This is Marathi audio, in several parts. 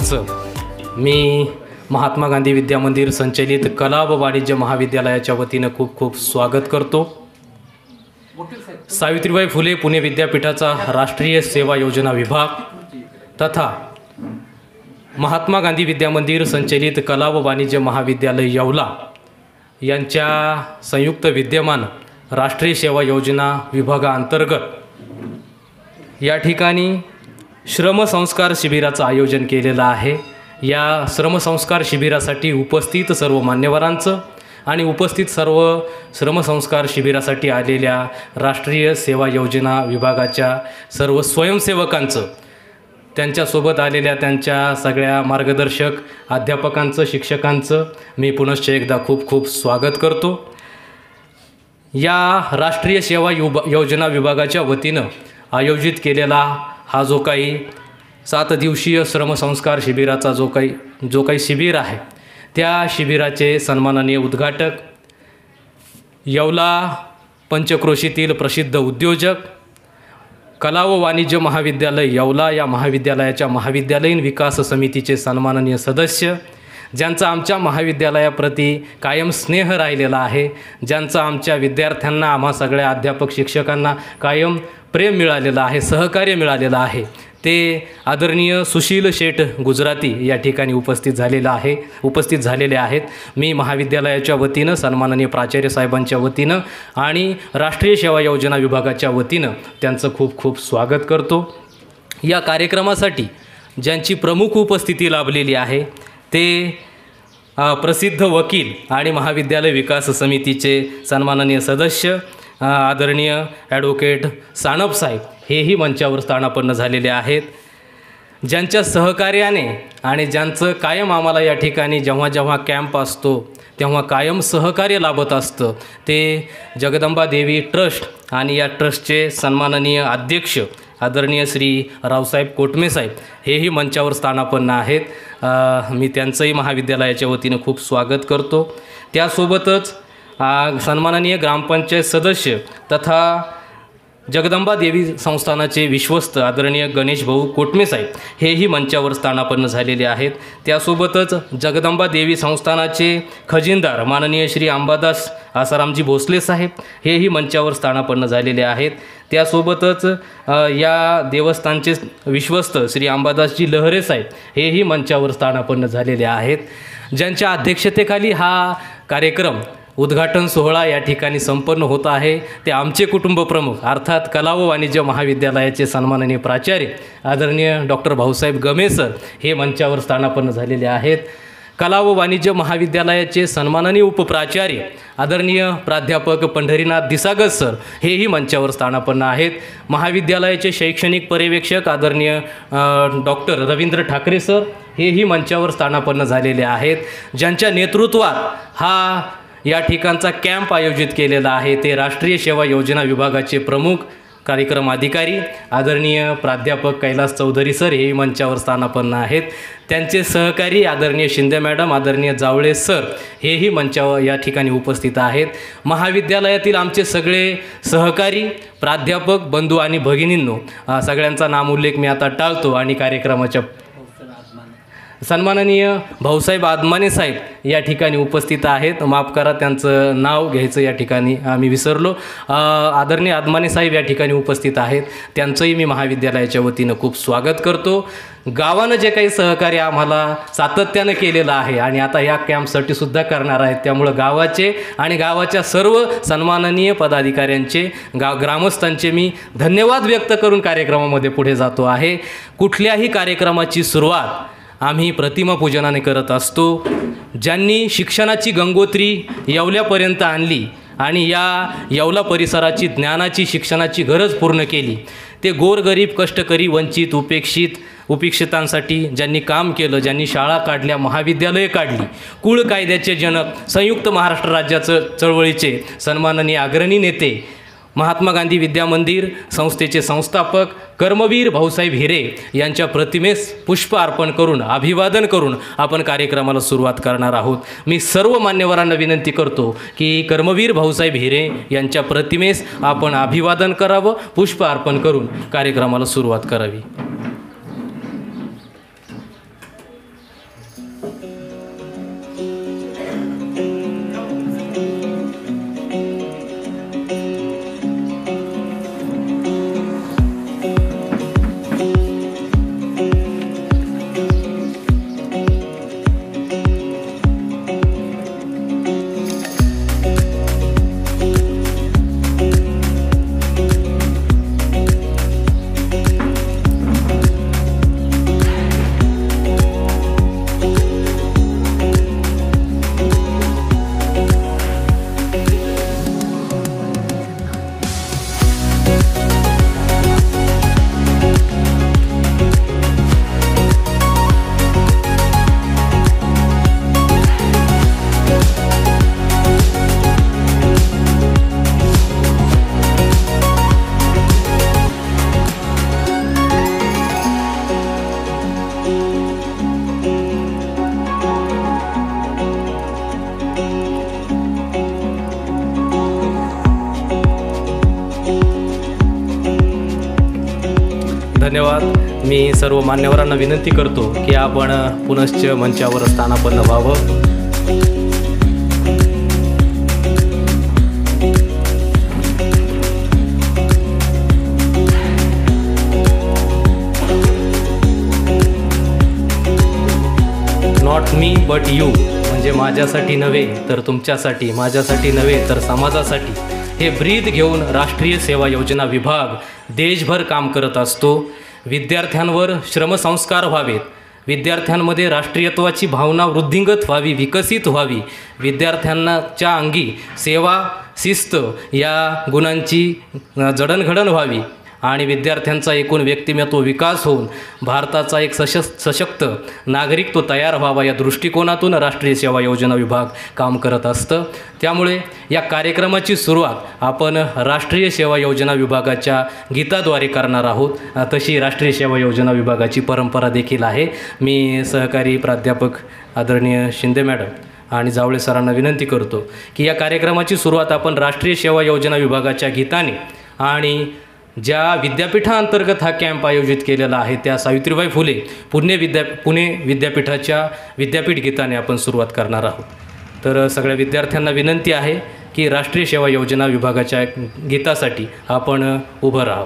सर्वांचं मी महात्मा गांधी विद्या मंदिर संचलित कला व वाणिज्य महाविद्यालयाच्या वतीनं खूप खूप स्वागत करतो। सावित्रीबाई फुले पुणे विद्यापीठाचा राष्ट्रीय सेवा योजना विभाग तथा महात्मा गांधी विद्या मंदिर संचलित कला व वाणिज्य महाविद्यालय येवला यांच्या संयुक्त विद्यमान राष्ट्रीय सेवा योजना विभागाअंतर्गत या ठिकाणी श्रमसंस्कार शिबिराचं आयोजन केलेलं आहे। या श्रमसंस्कार शिबिरासाठी उपस्थित सर्व मान्यवरांचं आणि उपस्थित सर्व श्रमसंस्कार शिबिरासाठी आलेल्या राष्ट्रीय सेवा योजना विभागाच्या सर्व स्वयंसेवकांचं, त्यांच्यासोबत आलेल्या त्यांच्या सगळ्या मार्गदर्शक अध्यापकांचं, शिक्षकांचं मी पुनश्च एकदा खूप खूप स्वागत करतो। या राष्ट्रीय सेवा योजना विभागाच्या वतीनं आयोजित केलेला हा जो काही 7 दिवसीय श्रमसंस्कार शिबिराचा जो काही शिबिर आहे, त्या शिबिराचे सन्माननीय उद्घाटक, येवला पंचक्रोशीतील प्रसिद्ध उद्योजक, कला व वाणिज्य महाविद्यालय येवला या महाविद्यालयाच्या महाविद्यालयीन विकास समितीचे सन्माननीय सदस्य, ज्यांचा आमच्या महाविद्यालयाप्रती कायम स्नेह राहिलेला आहे, ज्यांचा आमच्या विद्यार्थ्यांना, आम्हा सगळ्या अध्यापक शिक्षकांना कायम प्रेम मिळालेलं आहे, सहकार्य मिळालेलं आहे, ते आदरणीय सुशील शेठ गुजराती या ठिकाणी उपस्थित झालेले आहेत। मी महाविद्यालयाच्या वतीनं, सन्माननीय प्राचार्य साहेबांच्या वतीनं आणि राष्ट्रीय सेवा योजना विभागाच्या वतीनं त्यांचं खूप खूप स्वागत करतो। या कार्यक्रमासाठी ज्यांची प्रमुख उपस्थिती लाभलेली आहे ते प्रसिद्ध वकील आणि महाविद्यालय विकास समितीचे सन्माननीय सदस्य आदरणीय ॲडव्होकेट सानप साहेब हेही मंचावर स्थानापन्न झालेले आहेत। ज्यांच्या सहकार्याने आणि ज्यांचं कायम आम्हाला या ठिकाणी जेव्हा जेव्हा कॅम्प असतो तेव्हा कायम सहकार्य लाभत असतं ते जगदंबा देवी ट्रस्ट आणि या ट्रस्टचे सन्माननीय अध्यक्ष आदरणीय श्री रावसाहेब कोटमे साहेब हेही मंचावर स्थानापन्न आहेत। मी त्यांचंही महाविद्यालयाच्या वतीनं खूप स्वागत करतो। त्यासोबतच सन्माननीय ग्रामपंचायत सदस्य तथा जगदंबा देवी संस्थानाचे विश्वस्त आदरणीय गणेश भाऊ कोटमे साहेब हेही मंचावर स्थानापन्न झालेले आहेत। त्यासोबतच जगदंबा देवी संस्थानाचे खजिनदार माननीय श्री अंबादास आसारामजी भोसले साहेब हेही मंचावर स्थानापन्न झालेले आहेत। त्यासोबतच या देवस्थानचे विश्वस्त श्री अंबादासजी लहरे साहेब हेही मंचावर स्थानापन्न झालेले आहेत। ज्यांच्या अध्यक्षतेखाली हा कार्यक्रम उद्घाटन सोहळा या ठिकाणी संपन्न होत आहे ते आमचे कुटुंब प्रमुख अर्थात कला व वाणिज्य महाविद्यालयाचे सन्माननीय प्राचार्य आदरणीय डॉक्टर भाऊसाहेब गमे सर हे मंचावर स्थानापन्न झालेले आहेत। कला व वाणिज्य महाविद्यालयाचे सन्माननीय उपप्राचार्य आदरणीय प्राध्यापक पंढरीनाथ दिसागस सर हेही मंचावर स्थानापन्न आहेत। महाविद्यालयाचे शैक्षणिक पर्यवेक्षक आदरणीय डॉक्टर रवींद्र ठाकरे सर हेही मंचावर स्थानापन्न झालेले आहेत। ज्यांच्या नेतृत्वात हा या ठिकाणचा कॅम्प आयोजित केलेला आहे ते राष्ट्रीय सेवा योजना विभागाचे प्रमुख कार्यक्रम अधिकारी आदरणीय प्राध्यापक कैलास चौधरी सर हे मंचावर स्थानापन्न आहेत। त्यांचे सहकारी आदरणीय शिंदे मॅडम, आदरणीय जावळे सर हेही मंचावर या ठिकाणी उपस्थित आहेत। महाविद्यालयातील आमचे सगळे सहकारी प्राध्यापक बंधू आणि भगिनींनो सगळ्यांचा नामोल्लेख मी आता टाळतो आणि कार्यक्रमाच्या सन्माननीय भाऊसाहेब आदमाने साहेब या ठिकाणी उपस्थित आहेत। माफ करा, त्यांचं नाव घ्यायचं या ठिकाणी आम्ही विसरलो। आदरणीय आदमाने साहेब या ठिकाणी उपस्थित आहेत, त्यांचंही मी महाविद्यालयाच्या वतीनं खूप स्वागत करतो। गावानं जे काही सहकार्य आम्हाला सातत्यानं केलेलं आहे आणि आता या कॅम्पसाठी सुद्धा करणार आहेत, त्यामुळं गावाचे आणि गावाच्या सर्व सन्माननीय पदाधिकाऱ्यांचे ग्रामस्थांचे मी धन्यवाद व्यक्त करून कार्यक्रमामध्ये पुढे जातो आहे। कुठल्याही कार्यक्रमाची सुरुवात आम्ही प्रतिमा पूजनाने करत असतो। ज्यांनी शिक्षणाची गंगोत्री येवल्यापर्यंत आणली आणि या येवला परिसराची ज्ञानाची, शिक्षणाची गरज पूर्ण केली, ते गोरगरीब, कष्टकरी, वंचित, उपेक्षितांसाठी ज्यांनी काम केलं, ज्यांनी शाळा काढल्या, महाविद्यालये काढली, कुळ कायद्याचे जनक, संयुक्त महाराष्ट्र राज्याचं चळवळीचे सन्माननीय अग्रणी नेते, महात्मा गांधी विद्या मंदिर संस्थेचे संस्थापक कर्मवीर भाऊसाहेब हिरे यांच्या प्रतिमेस पुष्प अर्पण करून अभिवादन करून आपण कार्यक्रमाला सुरुवात करणार आहोत। मी सर्व मान्यवरांना विनंती करतो की कर्मवीर भाऊसाहेब हिरे यांच्या प्रतिमेस आपण अभिवादन करावं, पुष्प अर्पण करून कार्यक्रमाला सुरुवात करावी। धन्यवाद. मी सर्व मान्यवरांना विनंती करतो की आपण पुनश्च मंचावर स्थानापन्न व्हावं. नॉट मी बट यू म्हणजे माझ्यासाठी नव्हे तर तुमच्यासाठी, माझ्यासाठी नव्हे तर समाजासाठी हे ब्रीद घेऊन राष्ट्रीय सेवा योजना विभाग देशभर काम करत असतो. विद्यार्थ्यांवर श्रमसंस्कार व्हावेत, विद्यार्थ्यांमध्ये राष्ट्रीयत्वाची भावना वृद्धिंगत व्हावी, विकसित व्हावी, विद्यार्थ्यांच्या अंगी सेवा शिस्त या गुणांची जडणघडण व्हावी आणि विद्यार्थ्यांचा एकूण व्यक्तिमत्व विकास होऊन भारताचा एक सशक्त नागरिक तो तयार व्हावा या दृष्टिकोनातून राष्ट्रीय सेवा योजना विभाग काम करत असतं. त्यामुळे या कार्यक्रमाची सुरुवात आपण राष्ट्रीय सेवा योजना विभागाच्या गीताद्वारे करणार आहोत. तशी राष्ट्रीय सेवा योजना विभागाची परंपरा देखील आहे. मी सहकारी प्राध्यापक आदरणीय शिंदे मॅडम आणि जावळे सरांना विनंती करतो की या कार्यक्रमाची सुरुवात आपण राष्ट्रीय सेवा योजना विभागाच्या गीताने आणि ज्या विद्यापीठांतर्गत हा कॅम्प आयोजित केलेला आहे त्या सावित्रीबाई फुले पुणे विद्यापीठाच्या विद्यापीठ गीताने आपण सुरुवात करणार आहोत. तर सगळ्या विद्यार्थ्यांना विनंती आहे की राष्ट्रीय सेवा योजना विभागाच्या गीतासाठी आपण उभं राहावं.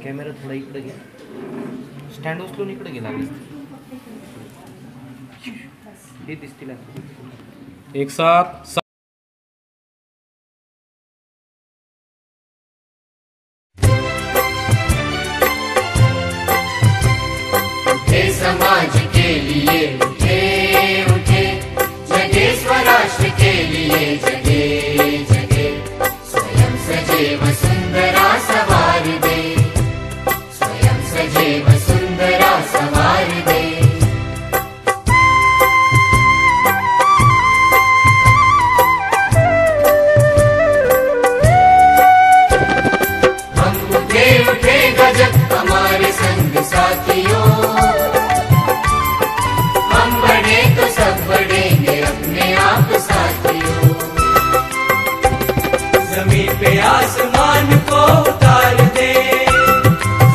कॅमेरा थोडा इकडे घ्या, स्टँड उचलून इकडे गेला हे दिसतील. एक साथ समाज के लिए उठे जगे, स्वराष्ट्र के लिए जगे जगे, स्वयं सजेव सुंदरा सवार दे, स्वयं सजेव सुंदरा सवार दे. हम उठे गजब हमारे संग साथियों, हम बढ़े तो सब बढ़ेंगे अपने आप साथियों. जमीन पे आसमान को उतार दे,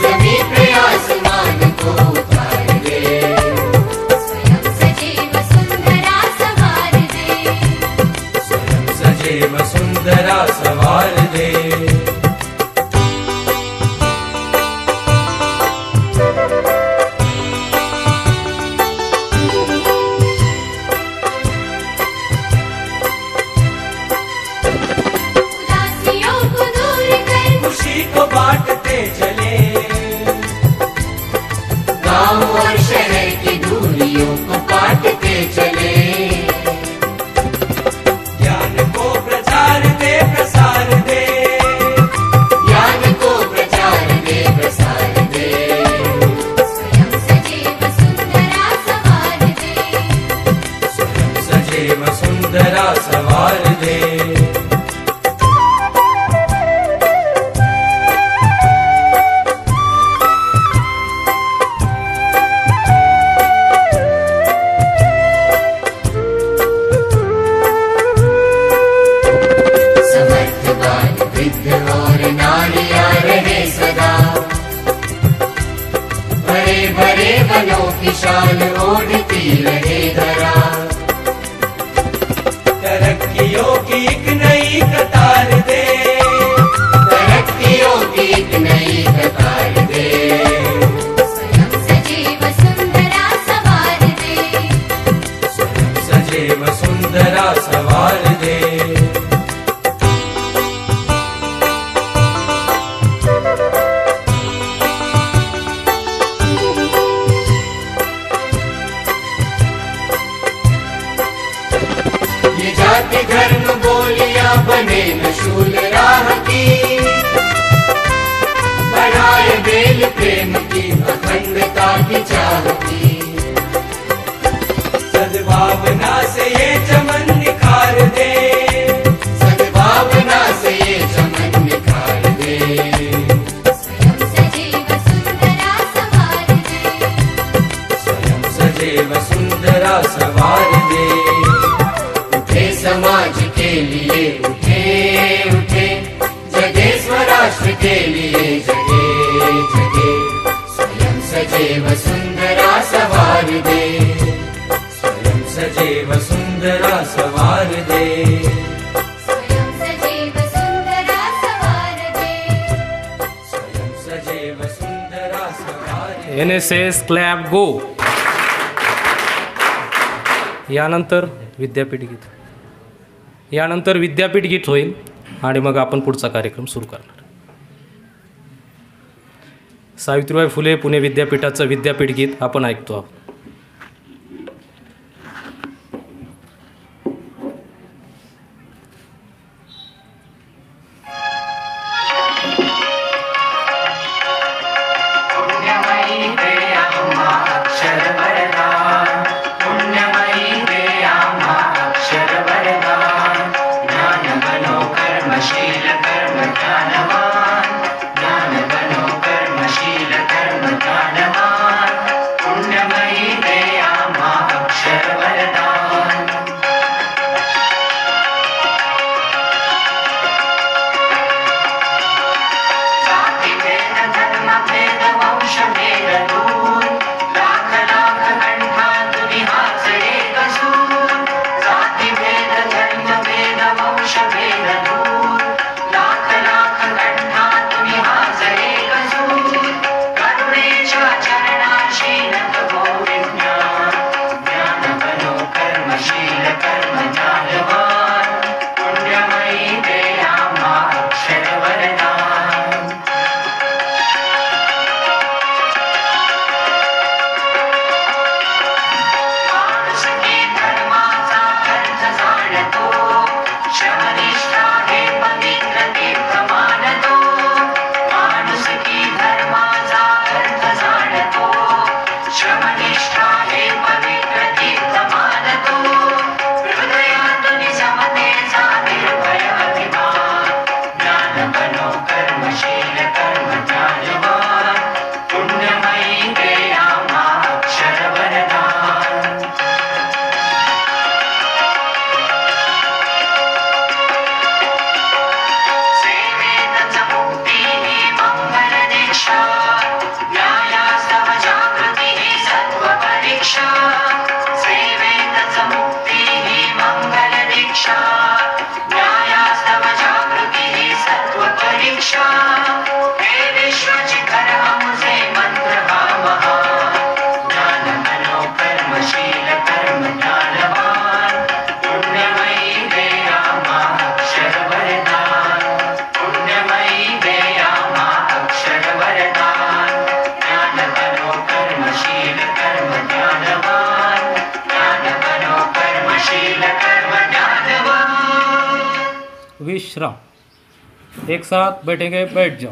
जमीन पे आसमान को उतार दे, स्वयं सजीव सुंदरा सवार दे, स्वयं सजेव सुंदरा सवार दे. उदासियों को दूर कर खुशी को बांटते चले, गांव और शहर की दूरियों को काटते चले, ज्ञान को प्रचार दे प्रसार दे, ज्ञान को प्रचार दे प्रसार दे, स्वयं सजीव सुंदरा सवार दे, स्वयं सजेव सुंदरा सवार दे. समर्थवान वृद्ध और नारियां रहे सदा, भरे भरे वनों की शान ओढ़ती रहे धरा, तरक्कियों की एक नई कतार दे, तरक्कियों की एक नई कतार दे, स्वयं सजीव सुंदरा सवार दे, स्वयं सजेव सुंदरा सवार दे. ये जाति धर्म बोलियां बने न शूल राह की, बढ़ाए बेल प्रेम की अखंडता की चाह की, सद्भावना से ये चमन निखार दे, सद्भावना से ये चमन निखार दे, स्वयं सजीव सुंदरा सवार दे, स्वयं सजेव सुंदरा सवार दे. उठे सवार दे स्वयं सजीव सुंदरा सवार दे स्वयं सजीव सुंदरा सवार दे स्वयं सजीव सुंदरा सवार दे NSS क्लॅप गो. यानंतर विद्यापीठ गीत होईल आणि मग आपण पुढचा कार्यक्रम सुरू करणार. सावित्रीबाई फुले पुणे विद्यापीठाचं विद्यापीठ गीत आपण ऐकतो आहोत. विश्राम. एक साथ बैठेंगे, बैठ जाओ.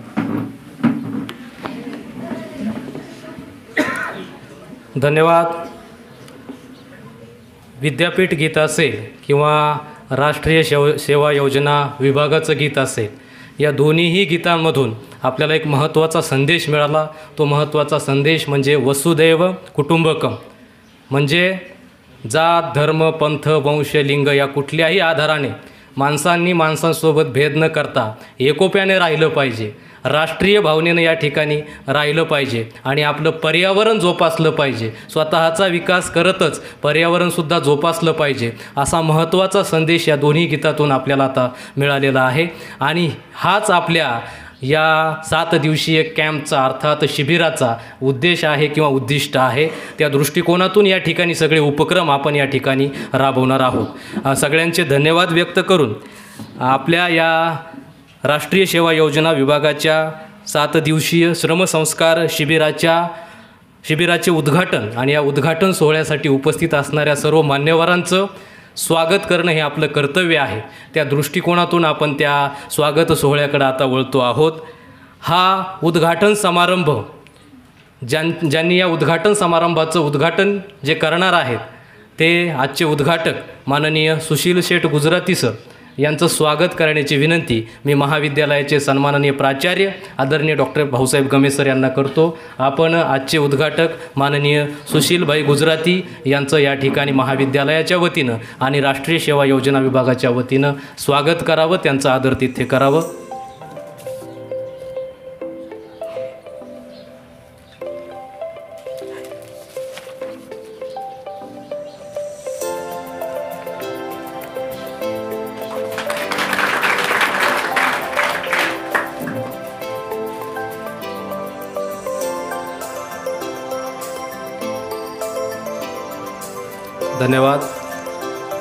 धन्यवाद. विद्यापीठ गीत असेल किंवा राष्ट्रीय सेवा योजना विभागाचं गीत असेल, या दोन्हीही गीतांमधून आपल्याला एक महत्त्वाचा संदेश मिळाला. तो महत्त्वाचा संदेश म्हणजे वसुदैव कुटुंबकम, म्हणजे जात धर्म पंथ वंश लिंग या कुठल्याही आधाराने माणसांनी माणसांसोबत भेद न करता एकोप्याने राहिलं पाहिजे, राष्ट्रीय भावनेनं या ठिकाणी राहिलं पाहिजे आणि आपलं पर्यावरण जोपासलं पाहिजे. स्वतःचा विकास करतच पर्यावरणसुद्धा जोपासलं पाहिजे, असा महत्त्वाचा संदेश या दोन्ही गीतातून आपल्याला आता मिळालेला आहे. आणि हाच आपल्या या 7 दिवसीय कॅम्पचा अर्थात शिबिराचा उद्देश आहे किंवा उद्दिष्ट आहे. त्या दृष्टिकोनातून या ठिकाणी सगळे उपक्रम आपण या ठिकाणी राबवणार आहोत. सगळ्यांचे धन्यवाद व्यक्त करून आपल्या या राष्ट्रीय सेवा योजना विभागाच्या 7 दिवसीय श्रमसंस्कार शिबिराचे उद्घाटन आणि या उद्घाटन सोहळ्यासाठी उपस्थित असणाऱ्या सर्व मान्यवरांचं स्वागत करणं हे आपलं कर्तव्य आहे. त्या दृष्टिकोनातून आपण त्या स्वागत सोहळ्याकडे आता वळतो आहोत. हा उद्घाटन समारंभ ज्यांनी या उद्घाटन समारंभाचं उद्घाटन जे करणार आहेत ते आजचे उद्घाटक माननीय सुशील शेठ गुजराती सर यांचं स्वागत करण्याची विनंती मी महाविद्यालयाचे सन्माननीय प्राचार्य आदरणीय डॉक्टर भाऊसाहेब गमे सर यांना करतो. आपण आजचे उद्घाटक माननीय सुशीलभाई गुजराती यांचं या ठिकाणी महाविद्यालयाच्या वतीनं आणि राष्ट्रीय सेवा योजना विभागाच्या वतीनं स्वागत करावं, त्यांचं आदरातिथ्य करावं. धन्यवाद.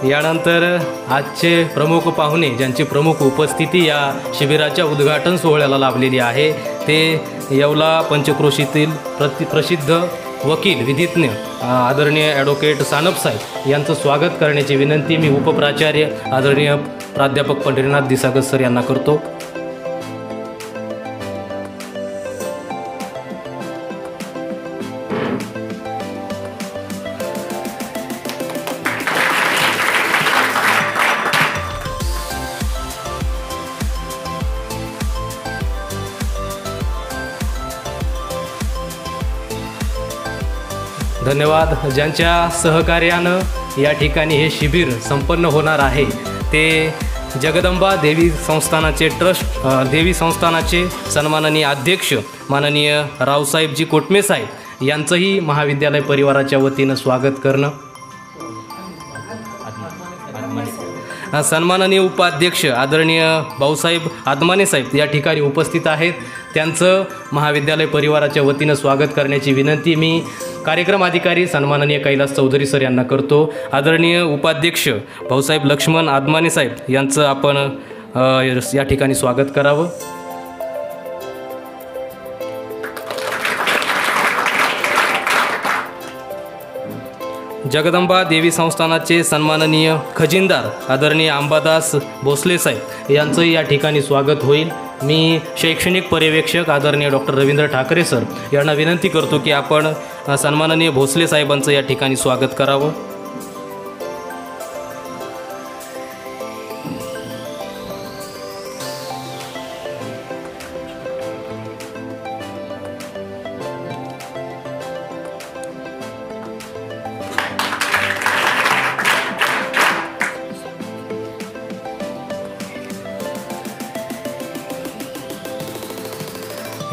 यानंतर आजचे प्रमुख पाहुणे ज्यांची प्रमुख उपस्थिती या शिबिराच्या उद्घाटन सोहळ्याला लाभलेली आहे ते येवला पंचक्रोशीतील प्रसिद्ध वकील विधिज्ञ आदरणीय ॲडव्होकेट सानप साहेब यांचं स्वागत करण्याची विनंती मी उपप्राचार्य आदरणीय प्राध्यापक पंढरीनाथ दिसागत सर यांना करतो. धन्यवाद. ज्यांच्या सहकार्यानं या ठिकाणी हे शिबिर संपन्न होणार आहे ते जगदंबा देवी संस्थानाचे सन्माननीय अध्यक्ष माननीय रावसाहेबजी कोटमे साहेब यांचंही महाविद्यालय परिवाराच्या वतीनं स्वागत करणं. सन्माननीय उपाध्यक्ष आदरणीय भाऊसाहेब आदमाने साहेब या ठिकाणी उपस्थित आहेत. त्यांचं महाविद्यालय परिवाराच्या वतीनं स्वागत करण्याची विनंती मी कार्यक्रम अधिकारी सन्माननीय कैलास चौधरी सर यांना करतो. आदरणीय उपाध्यक्ष भाऊसाहेब लक्ष्मण आदमाने साहेब यांचं आपण या ठिकाणी स्वागत करावं. जगदंबा देवी संस्थानाचे सन्माननीय खजिनदार आदरणीय अंबादास भोसले साहेब यांचंही या ठिकाणी स्वागत होईल. मी शैक्षणिक पर्यवेक्षक आदरणीय डॉक्टर रवींद्र ठाकरे सर यांना विनंती करतो की आपण सन्माननीय भोसले साहेबांचं या ठिकाणी स्वागत करावं.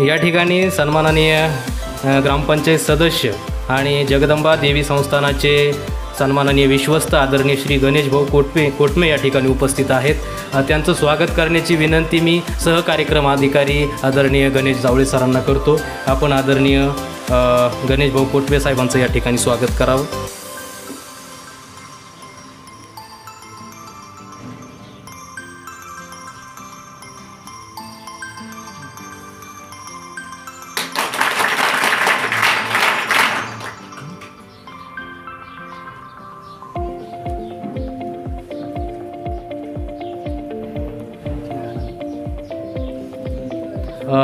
या ठिकाणी सन्माननीय ग्रामपंचायत सदस्य आणि जगदंबा देवी संस्थानाचे सन्माननीय विश्वस्त आदरणीय श्री गणेश भाऊ कोटमे या ठिकाणी उपस्थित आहेत. त्यांचं स्वागत करण्याची विनंती मी सहकार्यक्रम अधिकारी आदरणीय गणेश जावळे सरांना करतो. आपण आदरणीय गणेश भाऊ कोटमे साहेबांचं या ठिकाणी स्वागत करावं.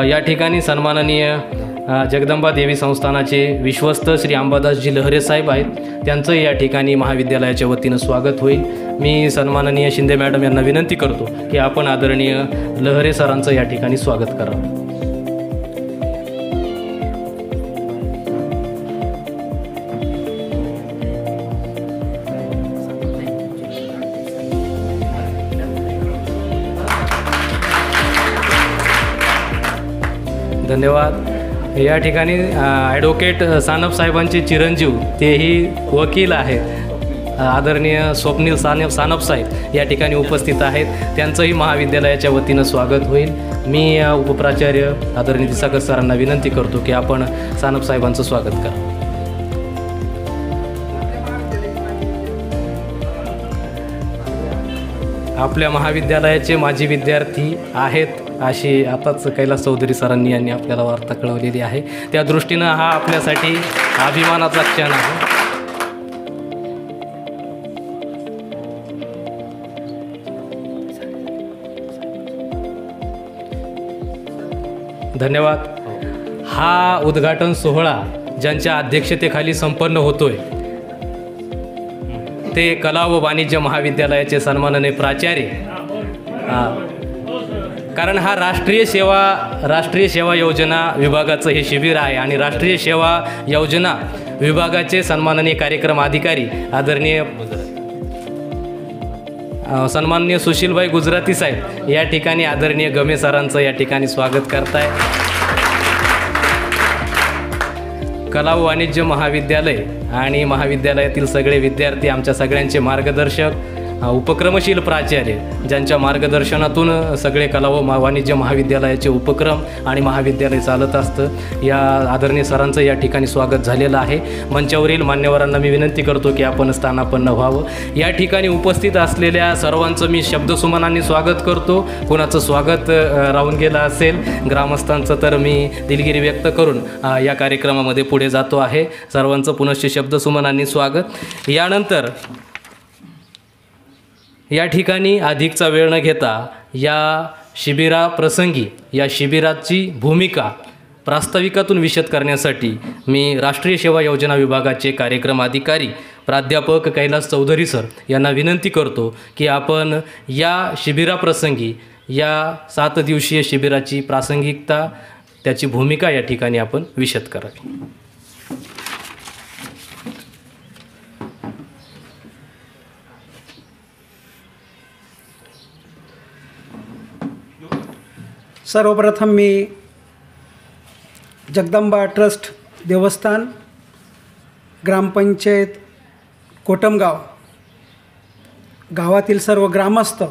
या ठिकाणी सन्माननीय जगदंबा देवी संस्थानाचे विश्वस्त श्री अंबादासजी लहरे साहेब आहेत. त्यांचं या ठिकाणी महाविद्यालयाच्या वतीनं स्वागत होईल. मी सन्माननीय शिंदे मॅडम यांना विनंती करतो की आपण आदरणीय लहरे सरांचं या ठिकाणी स्वागत करावं. धन्यवाद. या ठिकाणी ॲडव्होकेट सानप साहेबांचे चिरंजीव तेही वकील आहेत आदरणीय स्वप्नील सानप साहेब या ठिकाणी उपस्थित आहेत. त्यांचंही महाविद्यालयाच्या वतीनं स्वागत होईल. मी उपप्राचार्य आदरणीय दिसागर सरांना विनंती करतो की आपण सानप साहेबांचं स्वागत करा. आपल्या महाविद्यालयाचे माजी विद्यार्थी आहेत अशी आताच कैलास चौधरी सरांनी यांनी आपल्याला वार्ता कळवलेली आहे. त्या दृष्टीनं हा आपल्यासाठी अभिमानाचा क्षण आहे. धन्यवाद. हा उद्घाटन सोहळा ज्यांच्या अध्यक्षतेखाली संपन्न होतोय ते कला व वाणिज्य महाविद्यालयाचे सन्माननीय प्राचार्य, कारण हा राष्ट्रीय सेवा योजना विभागाचं हे शिबिर आहे आणि राष्ट्रीय सेवा योजना विभागाचे सन्माननीय कार्यक्रम अधिकारी आदरणीय सन्माननीय सुशीलभाई गुजराती साहेब या ठिकाणी आदरणीय गमे सरांचं या ठिकाणी स्वागत करताय. कला व वाणिज्य महाविद्यालय आणि महाविद्यालयातील सगळे विद्यार्थी आमच्या सगळ्यांचे मार्गदर्शक उपक्रमशील प्राचार्य ज्यांच्या मार्गदर्शनातून सगळे कला व वाणिज्य महाविद्यालयाचे उपक्रम आणि महाविद्यालय चालत असतं, या आदरणीय सरांचं या ठिकाणी स्वागत झालेलं आहे. मंचावरील मान्यवरांना मी विनंती करतो की आपण स्थानापन्न व्हावं. या ठिकाणी उपस्थित असलेल्या सर्वांचं मी शब्दसुमनांनी स्वागत करतो. कोणाचं स्वागत राहून गेलं असेल ग्रामस्थांचं तर मी दिलगिरी व्यक्त करून या कार्यक्रमामध्ये पुढे जातो आहे. सर्वांचं पुनश्च शब्दसुमनांनी स्वागत. यानंतर या ठिकाणी अधिकचा वेळ न घेता या शिबिराप्रसंगी या शिबिराची भूमिका प्रास्ताविकातून विशद करण्यासाठी मी राष्ट्रीय सेवा योजना विभागाचे कार्यक्रम अधिकारी प्राध्यापक कैलास चौधरी सर यांना विनंती करतो की आपण या शिबिराप्रसंगी या 7 दिवसीय शिबिराची प्रासंगिकता त्याची भूमिका या ठिकाणी आपण विशद करावी. सर्वप्रथम मी जगदंबा ट्रस्ट देवस्थान ग्रामपंचायत कोटमगाव गावातील सर्व ग्रामस्थ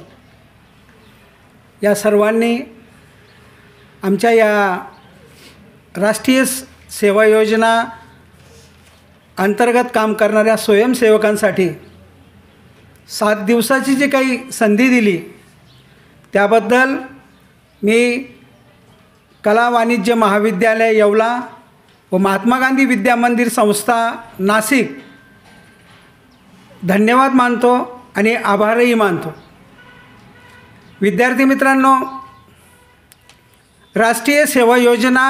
या सर्वांनी आमच्या या राष्ट्रीय सेवा योजना अंतर्गत काम करणाऱ्या स्वयंसेवकांसाठी 7 दिवसाची जी काही संधी दिली त्याबद्दल मी कला वाणिज्य महाविद्यालय येवला व महात्मा गांधी विद्या मंदिर संस्था नाशिक धन्यवाद मानतो आणि आभारही मानतो. विद्यार्थी मित्रांनो, राष्ट्रीय सेवा योजना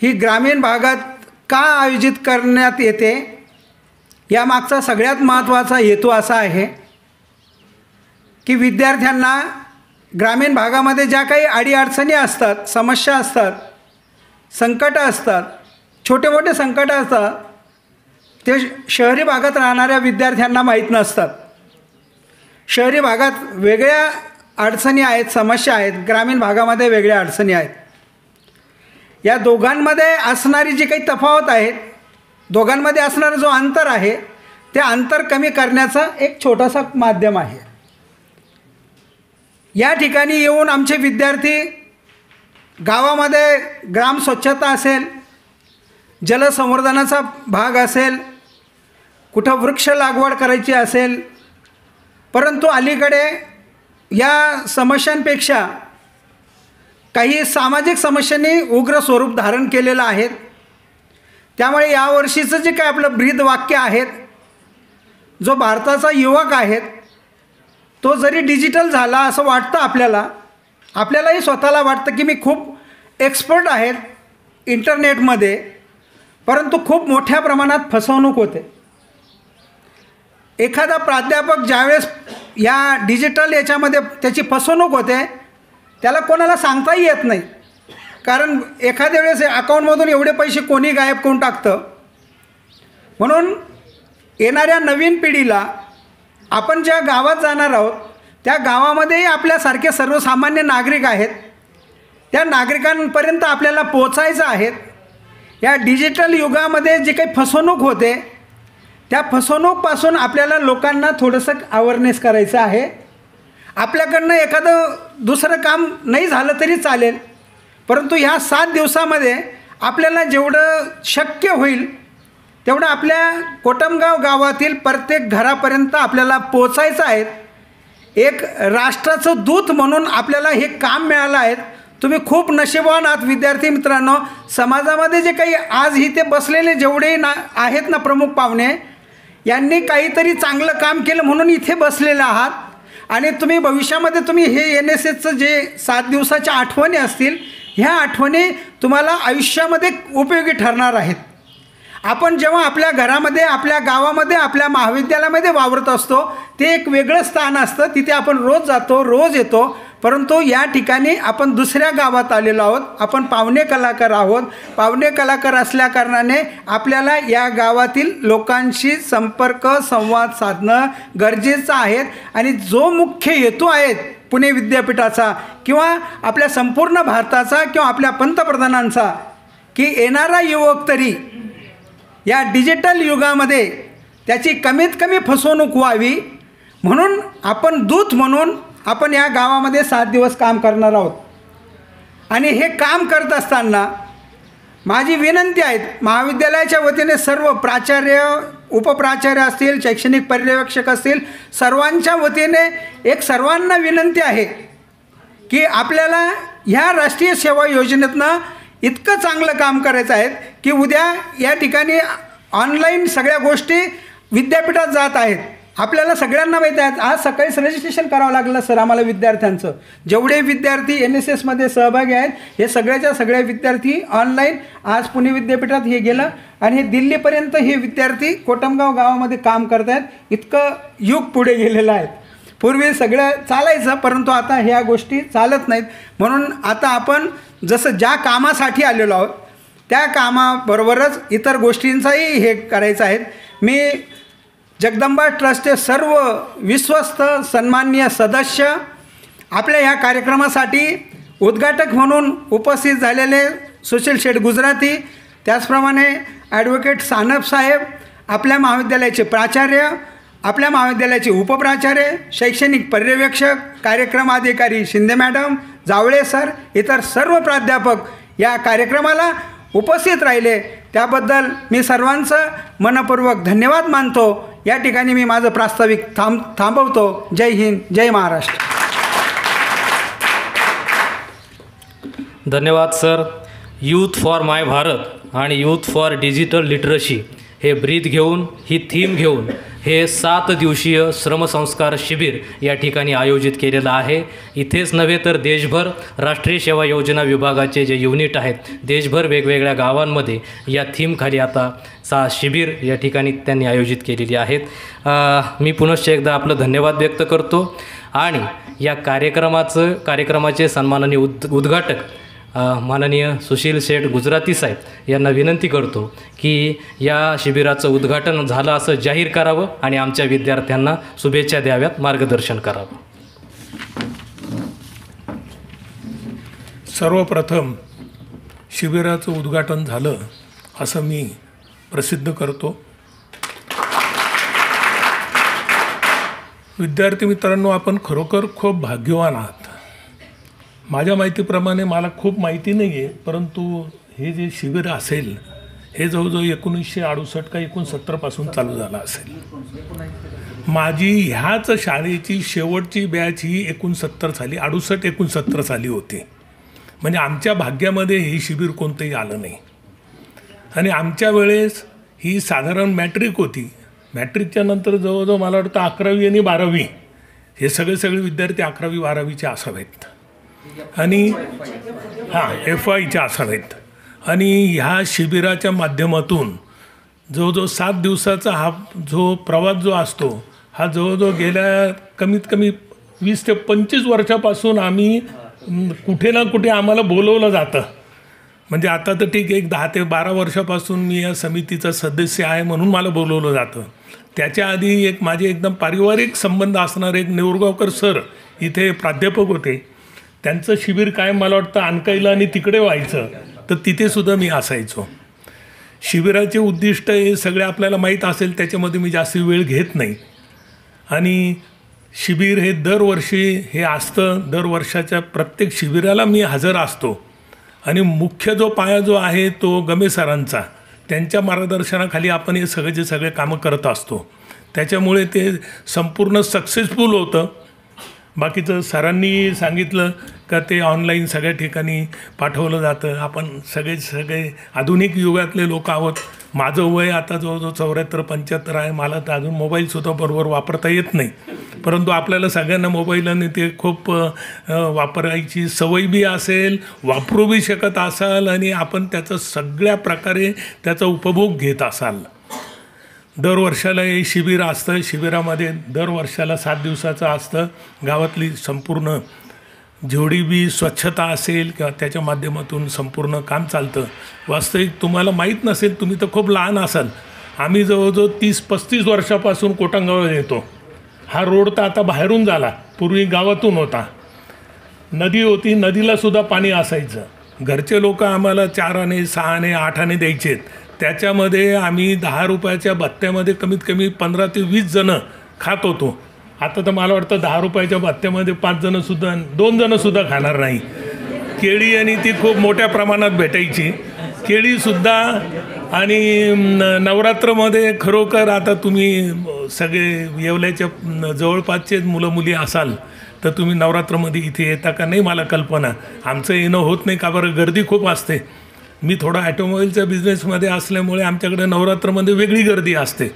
ही ग्रामीण भागात का आयोजित करण्यात येते यामागचा सगळ्यात महत्त्वाचा हेतू असा आहे की विद्यार्थ्यांना ग्रामीण भागामध्ये ज्या काही अडीअडचणी असतात, समस्या असतात, संकटं असतात, छोटे मोठे संकटं असतात, ते शहरी भागात राहणाऱ्या विद्यार्थ्यांना माहीत नसतात. शहरी भागात वेगळ्या अडचणी आहेत, समस्या आहेत, ग्रामीण भागामध्ये वेगळ्या अडचणी आहेत. या दोघांमध्ये असणारी जी काही तफावत आहेत, दोघांमध्ये असणारा जो अंतर आहे ते अंतर कमी करण्याचा एक छोटासा माध्यम आहे. या ठिकाणी येऊन आमचे विद्यार्थी गावामध्ये ग्राम स्वच्छता असेल, जलसंवर्धनाचा भाग असेल, कुठं वृक्ष लागवड करायची असेल, परंतु अलीकडे या समस्यांपेक्षा काही सामाजिक समस्यांनी उग्र स्वरूप धारण केलेलं आहे. त्यामुळे यावर्षीचं जे काय आपलं ब्रीद वाक्य आहेत, जो भारताचा युवक आहेत तो जरी डिजिटल झाला असं वाटतं आपल्यालाही स्वतःला वाटतं की मी खूप एक्सपर्ट आहेत इंटरनेटमध्ये, परंतु खूप मोठ्या प्रमाणात फसवणूक होते. एखादा प्राध्यापक ज्यावेळेस या डिजिटल याच्यामध्ये त्याची फसवणूक होते त्याला कोणाला सांगताही येत नाही, कारण एखाद्या वेळेस अकाउंटमधून एवढे पैसे कोणी गायब करून टाकतं. म्हणून येणाऱ्या नवीन पिढीला आपण ज्या गावात जाणार आहोत त्या गावामध्येही आपल्यासारखे सर्वसामान्य नागरिक आहेत, त्या नागरिकांपर्यंत आपल्याला पोचायचं आहे. या डिजिटल युगामध्ये जी काही फसवणूक होते त्या फसवणूकपासून आपल्याला लोकांना थोडंसं अवेअरनेस करायचं आहे. आपल्याकडनं एखादं दुसरं काम नाही झालं तरी चालेल, परंतु ह्या 7 दिवसामध्ये आपल्याला जेवढं शक्य होईल तेवढं आपल्या कोटमगाव गावातील प्रत्येक घरापर्यंत आपल्याला पोचायचं आहे. एक राष्ट्राचं दूत म्हणून आपल्याला हे काम मिळालं आहे. तुम्ही खूप नशीबवान आहात विद्यार्थी मित्रांनो. समाजामध्ये जे काही आज इथे बसलेले जेवढे आहेत ना प्रमुख पाहुणे, यांनी काहीतरी चांगलं काम केलं म्हणून इथे बसलेले आहात. आणि तुम्ही भविष्यामध्ये तुम्ही हे NSSचं जे 7 दिवसाच्या आठवणी असतील, ह्या आठवणी तुम्हाला आयुष्यामध्ये उपयोगी ठरणार आहेत. आपण जेव्हा आपल्या घरामध्ये, आपल्या गावामध्ये, आपल्या महाविद्यालयामध्ये वावरत असतो ते एक वेगळं स्थान असतं, तिथे आपण रोज जातो, रोज येतो. परंतु या ठिकाणी आपण दुसऱ्या गावात आलेलो आहोत, आपण पाहुणे कलाकार आहोत. पाहुणे कलाकार असल्याकारणाने आपल्याला या गावातील लोकांशी संपर्क संवाद साधणं गरजेचं आहे. आणि जो मुख्य हेतू आहे पुणे विद्यापीठाचा किंवा आपल्या संपूर्ण भारताचा किंवा आपल्या पंतप्रधानांचा, की येणारा युवक तरी या डिजिटल युगामध्ये त्याची कमीत कमी फसवणूक व्हावी म्हणून आपण दूत म्हणून आपण या गावामध्ये 7 दिवस काम करणार आहोत. आणि हे काम करत असताना माझी विनंती आहे, महाविद्यालयाच्या वतीने सर्व प्राचार्य, उपप्राचार्य असतील, शैक्षणिक पर्यवेक्षक असतील, सर्वांच्या वतीने एक सर्वांना विनंती आहे की आपल्याला ह्या राष्ट्रीय सेवा योजनेतनं इतकं चांगलं काम करायचं आहे की उद्या या ठिकाणी ऑनलाईन सगळ्या गोष्टी विद्यापीठात जात आहेत. आपल्याला सगळ्यांना माहीत आहेत, आज सकाळीच रजिस्ट्रेशन करावं लागलं सर आम्हाला विद्यार्थ्यांचं. जेवढे विद्यार्थी NSSमध्ये सहभागी आहेत हे सगळ्याच्या सगळे विद्यार्थी ऑनलाईन आज पुणे विद्यापीठात हे गेलं आणि हे दिल्लीपर्यंत हे विद्यार्थी कोटमगाव गावामध्ये काम करत आहेत. इतकं युग पुढे गेलेलं आहे. पूर्वी सगळं चालायचं, परंतु आता ह्या गोष्टी चालत नाहीत. म्हणून आता आपण जसं ज्या कामासाठी आलेलो आहोत त्या कामाबरोबरच इतर गोष्टींचाही हे करायचं आहे. मी जगदंबा ट्रस्टचे सर्व विश्वस्त सन्माननीय सदस्य, आपल्या ह्या कार्यक्रमासाठी उद्घाटक म्हणून उपस्थित झालेले सुशील शेठ गुजराती, त्याचप्रमाणे ॲडव्होकेट सानप साहेब, आपल्या महाविद्यालयाचे प्राचार्य, आपल्या महाविद्यालयाचे उपप्राचार्य, शैक्षणिक पर्यवेक्षक, कार्यक्रम अधिकारी शिंदे मॅडम, जावळे सर, इतर सर्व प्राध्यापक या कार्यक्रमाला उपस्थित राहिले त्याबद्दल मी सर्वांचं मनपूर्वक धन्यवाद मानतो. या ठिकाणी मी माझं प्रास्ताविक थांबवतो. जय हिंद, जय महाराष्ट्र. धन्यवाद सर. यूथ फॉर माय भारत आणि यूथ फॉर डिजिटल लिटरसी हे ब्रीथ घेऊन, ही थीम घेऊन हे 7 दिवसीय श्रमसंस्कार शिबिर या ठिकाणी आयोजित केलेलं आहे. इथेच नव्हे तर देशभर राष्ट्रीय सेवा योजना विभागाचे जे युनिट आहेत, देशभर वेगवेगळ्या गावांमध्ये या थीमखाली आता शिबिर या ठिकाणी त्यांनी आयोजित केलेली आहेत. मी पुनश्च एकदा आपलं धन्यवाद व्यक्त करतो आणि या कार्यक्रमाचे सन्माननीय उद्घाटक माननीय सुशील शेठ गुजराती साहेब यांना विनंती करतो की या शिबिराचं उद्घाटन झालं असं जाहीर करावं आणि आमच्या विद्यार्थ्यांना शुभेच्छा द्याव्यात, मार्गदर्शन करावं. सर्वप्रथम शिबिराचं उद्घाटन झालं असं मी प्रसिद्ध करतो. विद्यार्थी मित्रांनो, आपण खरोखर खूप भाग्यवान आहात. माझ्या माहितीप्रमाणे मला खूप माहिती नाही आहे, परंतु हे जे शिबिर असेल हे जवळजवळ 1968 का 1969पासून चालू झालं असेल. माझी ह्याच शाळेची शेवटची बॅच ही 69 साली 68-69 साली होती. म्हणजे आमच्या भाग्यामध्ये हे शिबिर कोणतंही आलं नाही. आणि आमच्या वेळेस ही साधारण मॅट्रिक होती. मॅट्रिकच्या नंतर जवळजवळ मला वाटतं 11वी आणि 12वी हे सगळे विद्यार्थी 11वी 12वीचे असावेत आणि FYच्या असावेत. आणि ह्या शिबिराच्या माध्यमातून जवळजवळ 7 दिवसाचा हा जो प्रवास जो असतो हा जवळजवळ गेल्या कमीत कमी 20 ते 25 वर्षापासून आम्ही कुठे ना कुठे आम्हाला बोलवलं जातं. म्हणजे आता तर ठीक आहे, 10 ते 12 वर्षापासून मी या समितीचा सदस्य आहे म्हणून मला बोलवलं जातं. त्याच्या आधी माझे एकदम पारिवारिक संबंध असणारे एक नेवरगावकर सर इथे प्राध्यापक होते. त्यांचं शिबिर काय मला वाटतं अनकाईला आणि तिकडे व्हायचं, तर तिथेसुद्धा मी असायचो. शिबिराचे उद्दिष्ट हे सगळे आपल्याला माहीत असेल, त्याच्यामध्ये मी जास्त वेळ घेत नाही. आणि शिबिर हे दरवर्षी हे असतं. दर वर्षाच्या प्रत्येक शिबिराला मी हजर असतो. आणि मुख्य जो पाया जो आहे तो गमे सरांचा, त्यांच्या मार्गदर्शनाखाली आपण हे सगळे कामं करत असतो. त्याच्यामुळे ते संपूर्ण सक्सेसफुल होतं. बाकीचं सरांनी सांगितलं का ते ऑनलाईन सगळ्या ठिकाणी पाठवलं जातं. आपण सगळे आधुनिक युगातले लोक आहोत. माझं वय आता जवळजवळ 74-75 आहे. मला तर अजून मोबाईलसुद्धा बरोबर वापरता येत नाही, परंतु आपल्याला सगळ्यांना मोबाईलने ते खूप वापरायची सवय बी असेल, वापरू बी शकत असाल आणि आपण त्याचं सगळ्या प्रकारे त्याचा उपभोग घेत असाल. दर वर्षाला हे शिबिर असतं. शिबिरामध्ये दर वर्षाला 7 दिवसाचं असतं. गावातली संपूर्ण जेवढी बी स्वच्छता असेल किंवा त्याच्या माध्यमातून संपूर्ण काम चालतं. वास्तविक तुम्हाला माहीत नसेल, तुम्ही तर खूप लहान असाल, आम्ही जवळजवळ 30-35 वर्षापासून कोटमगावला येतो. हा रोड तर आता बाहेरून झाला, पूर्वी गावातून होता. नदी होती, नदीलासुद्धा पाणी असायचं. घरचे लोक आम्हाला 4 आणे 6 आणे 8 आणे द्यायचेत. त्याच्यामध्ये आम्ही 10 रुपयाच्या भत्त्यामध्ये कमीत कमी 15 ते 20 जणं खात होतो. आता तर मला वाटतं 10 रुपयाच्या भत्त्यामध्ये 2 जणंसुद्धा खाणार नाही. केळी आणि ती खूप मोठ्या प्रमाणात भेटायची. केळीसुद्धा आणि नवरात्रमध्ये खरोखर आता तुम्ही सगळे येवल्याच्या जवळपासचे मुलं मुली असाल तर तुम्ही नवरात्रमध्ये इथे येता का नाही मला कल्पना. आमचं येणं होत नाही का बरं, गर्दी खूप असते. मी थोडा ॲटोमोबाईलच्या बिझनेसमध्ये असल्यामुळे आमच्याकडे नवरात्रमध्ये वेगळी गर्दी असते.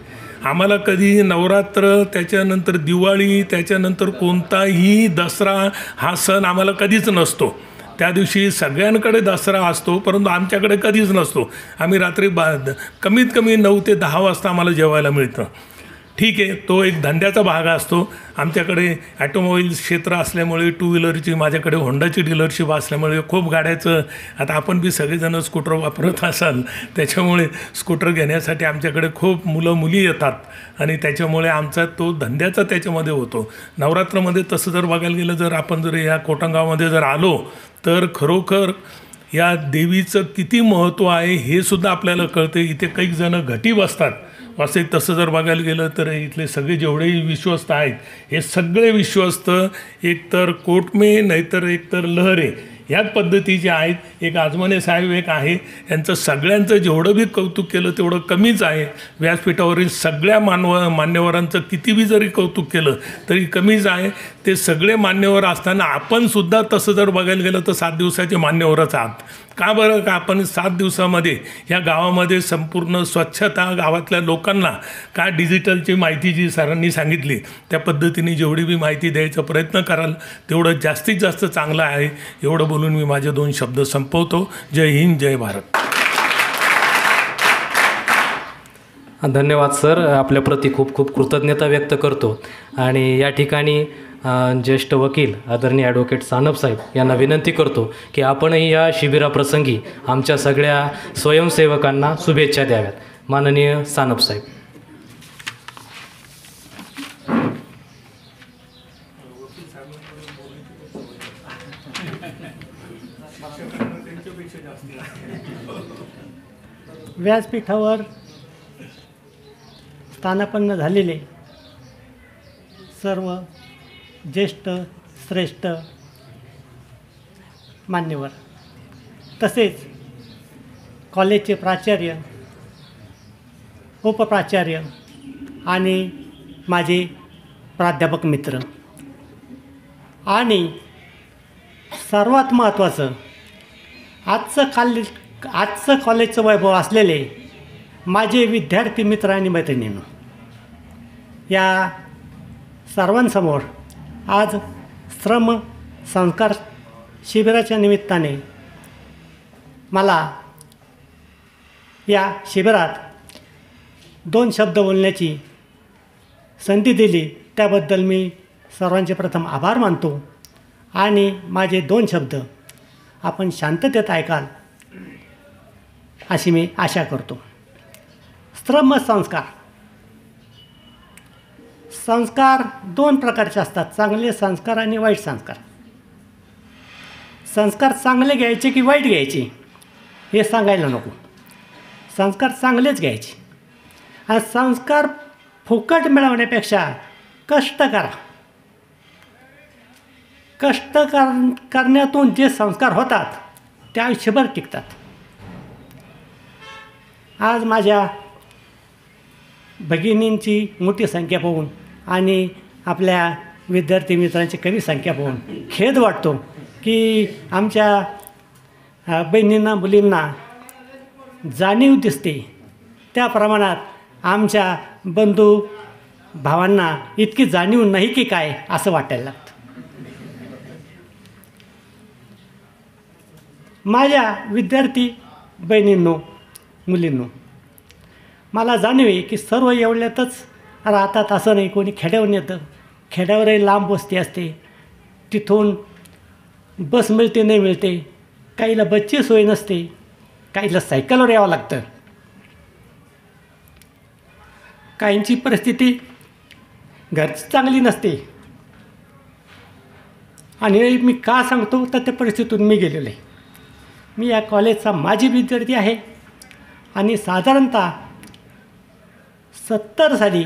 आम्हाला कधी नवरात्र, त्याच्यानंतर दिवाळी, त्याच्यानंतर कोणताही दसरा हा सण आम्हाला कधीच नसतो. त्या दिवशी सगळ्यांकडे दसरा असतो परंतु आमच्याकडे कधीच नसतो. आम्ही रात्री कमीत कमी 9 ते 10 वाजता आम्हाला जेवायला मिळतं. ठीक आहे, तो एक धंद्याचा भाग असतो. आमच्याकडे ॲटोमोबाईल क्षेत्र असल्यामुळे, टू व्हीलरची माझ्याकडे होंडाची डीलरशिप असल्यामुळे खूप गाड्याचं, आता आपण बी सगळेजण स्कूटर वापरत असाल त्याच्यामुळे स्कूटर घेण्यासाठी आमच्याकडे खूप मुलं मुली येतात आणि त्याच्यामुळे आमचा तो धंद्याचा त्याच्यामध्ये होतो. नवरात्रामध्ये तसं जर बघायला गेलं, जर आपण जर या कोटंगावमध्ये जर आलो तर खरोखर या देवीचं किती महत्त्व आहे हे सुद्धा आपल्याला कळते. इथे काही जणं घटी बसतात. वास्तविक तसं जर बघायला गेलं तर इथले सगळे जेवढेही विश्वस्त आहेत हे सगळे विश्वस्त एकतर कोटमे नाहीतर एकतर लहरे ह्याच पद्धतीचे आहेत. एक आजमाने साहेब एक आहे, यांचं सगळ्यांचं जेवढं बी कौतुक केलं तेवढं कमीच आहे. व्यासपीठावरील सगळ्या मान्यवरांचं किती बी जरी कौतुक केलं तरी कमीच आहे. ते सगळे मान्यवर असताना आपणसुद्धा तसं जर बघायला गेलं तर 7 दिवसाचे मान्यवरच आहात. का बरं, का आपण 7 दिवसामध्ये ह्या गावामध्ये संपूर्ण स्वच्छता, गावातल्या लोकांना का डिजिटलची माहिती जी सरांनी सांगितली त्या पद्धतीने जेवढी बी माहिती द्यायचा प्रयत्न कराल तेवढं जास्तीत जास्त चांगलं आहे. एवढं बोलून मी माझे 2 शब्द संपवतो. जय हिंद, जय भारत. धन्यवाद सर, आपल्याप्रती खूप खूप कृतज्ञता व्यक्त करतो. आणि या ठिकाणी ज्येष्ठ वकील आदरणीय ॲडव्होकेट सानप साहेब यांना विनंती करतो की आपणही या शिबिराप्रसंगी आमच्या सगळ्या स्वयंसेवकांना शुभेच्छा द्याव्यात. माननीय सानप साहेब. व्यासपीठावर स्थानापन्न झालेले सर्व ज्येष्ठ श्रेष्ठ मान्यवर, तसेच कॉलेजचे प्राचार्य, उपप्राचार्य आणि माझे प्राध्यापक मित्र, आणि सर्वात महत्त्वाचं आजचं कॉलेजचं वैभव असलेले माझे विद्यार्थी मित्र आणि मैत्रिणींनो, या सर्वांसमोर आज श्रम संस्कार शिबिराच्या निमित्ताने मला या शिबिरात 2 शब्द बोलण्याची संधी दिली त्याबद्दल मी सर्वांचे प्रथम आभार मानतो. आणि माझे 2 शब्द आपण शांततेत ऐकाल अशी मी आशा करतो. श्रम संस्कार 2 प्रकारचे असतात, चांगले संस्कार आणि वाईट संस्कार. संस्कार चांगले घ्यायचे की वाईट घ्यायचे हे सांगायला नको, संस्कार चांगलेच घ्यायचे. आणि संस्कार फुकट मिळवण्यापेक्षा कष्ट करा. कष्ट करण्यातून जे संस्कार होतात ते आयुष्यभर टिकतात. आज माझ्या भगिनींची मोठी संख्या पाहून आणि आपल्या विद्यार्थी मित्रांची कमी संख्या पाहून खेद वाटतो की आमच्या बहिणींना, मुलींना जाणीव दिसते त्या प्रमाणात आमच्या बंधू भावांना इतकी जाणीव नाही की काय असं वाटायला लागतं. माझ्या विद्यार्थी बहिणींनो, मुलींनो, मला जाणीव आहे की सर्व एवढ्यातच राहतात असं नाही. कोणी खेड्यावरून येतं, खेड्यावरही लांब वस्ती असते, तिथून बस मिळते नाही मिळते, काहीला बसची सोय नसते, काहीला सायकलवर यावं लागतं, काहींची परिस्थिती घरची चांगली नसते. आणि मी का सांगतो तर त्या परिस्थितीतून मी गेलेलो आहे. मी या कॉलेजचा माजी विद्यार्थी आहे आणि साधारणतः 70 साली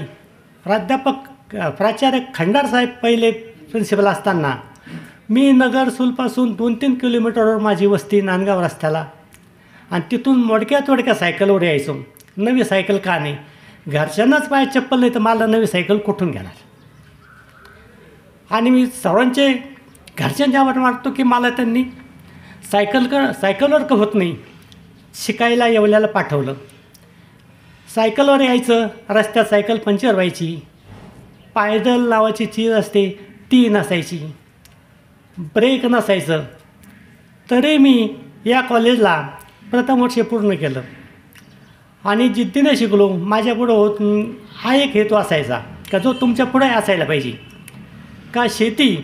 प्राध्यापक प्राचार्य खंडार साहेब पहिले प्रिन्सिपल असताना मी नगर सूलपासून 2-3 किलोमीटरवर माझी वस्ती नांदगाव रस्त्याला, आणि तिथून मोडक्या सायकलवर यायचो. नवी सायकल का नाही, घरच्यांनाच पाय चप्पल नाही तर मला नवी सायकल कुठून घेणार. आणि मी सर्वांचे घरच्यांच्या आवड मारतो की मला त्यांनी सायकलवर का होत नाही शिकायला येवल्याला पाठवलं. सायकलवर यायचं, रस्त्यात सायकल पंक्चर व्हायची, पायदल नावाची चीज असते ती नसायची, ब्रेक नसायचं. तरी मी या कॉलेजला प्रथम वर्ष पूर्ण केलं आणि जिद्दीने शिकलो. माझ्या पुढं हा एक हेतू असायचा का जो तुमच्या पुढे असायला पाहिजे, का शेती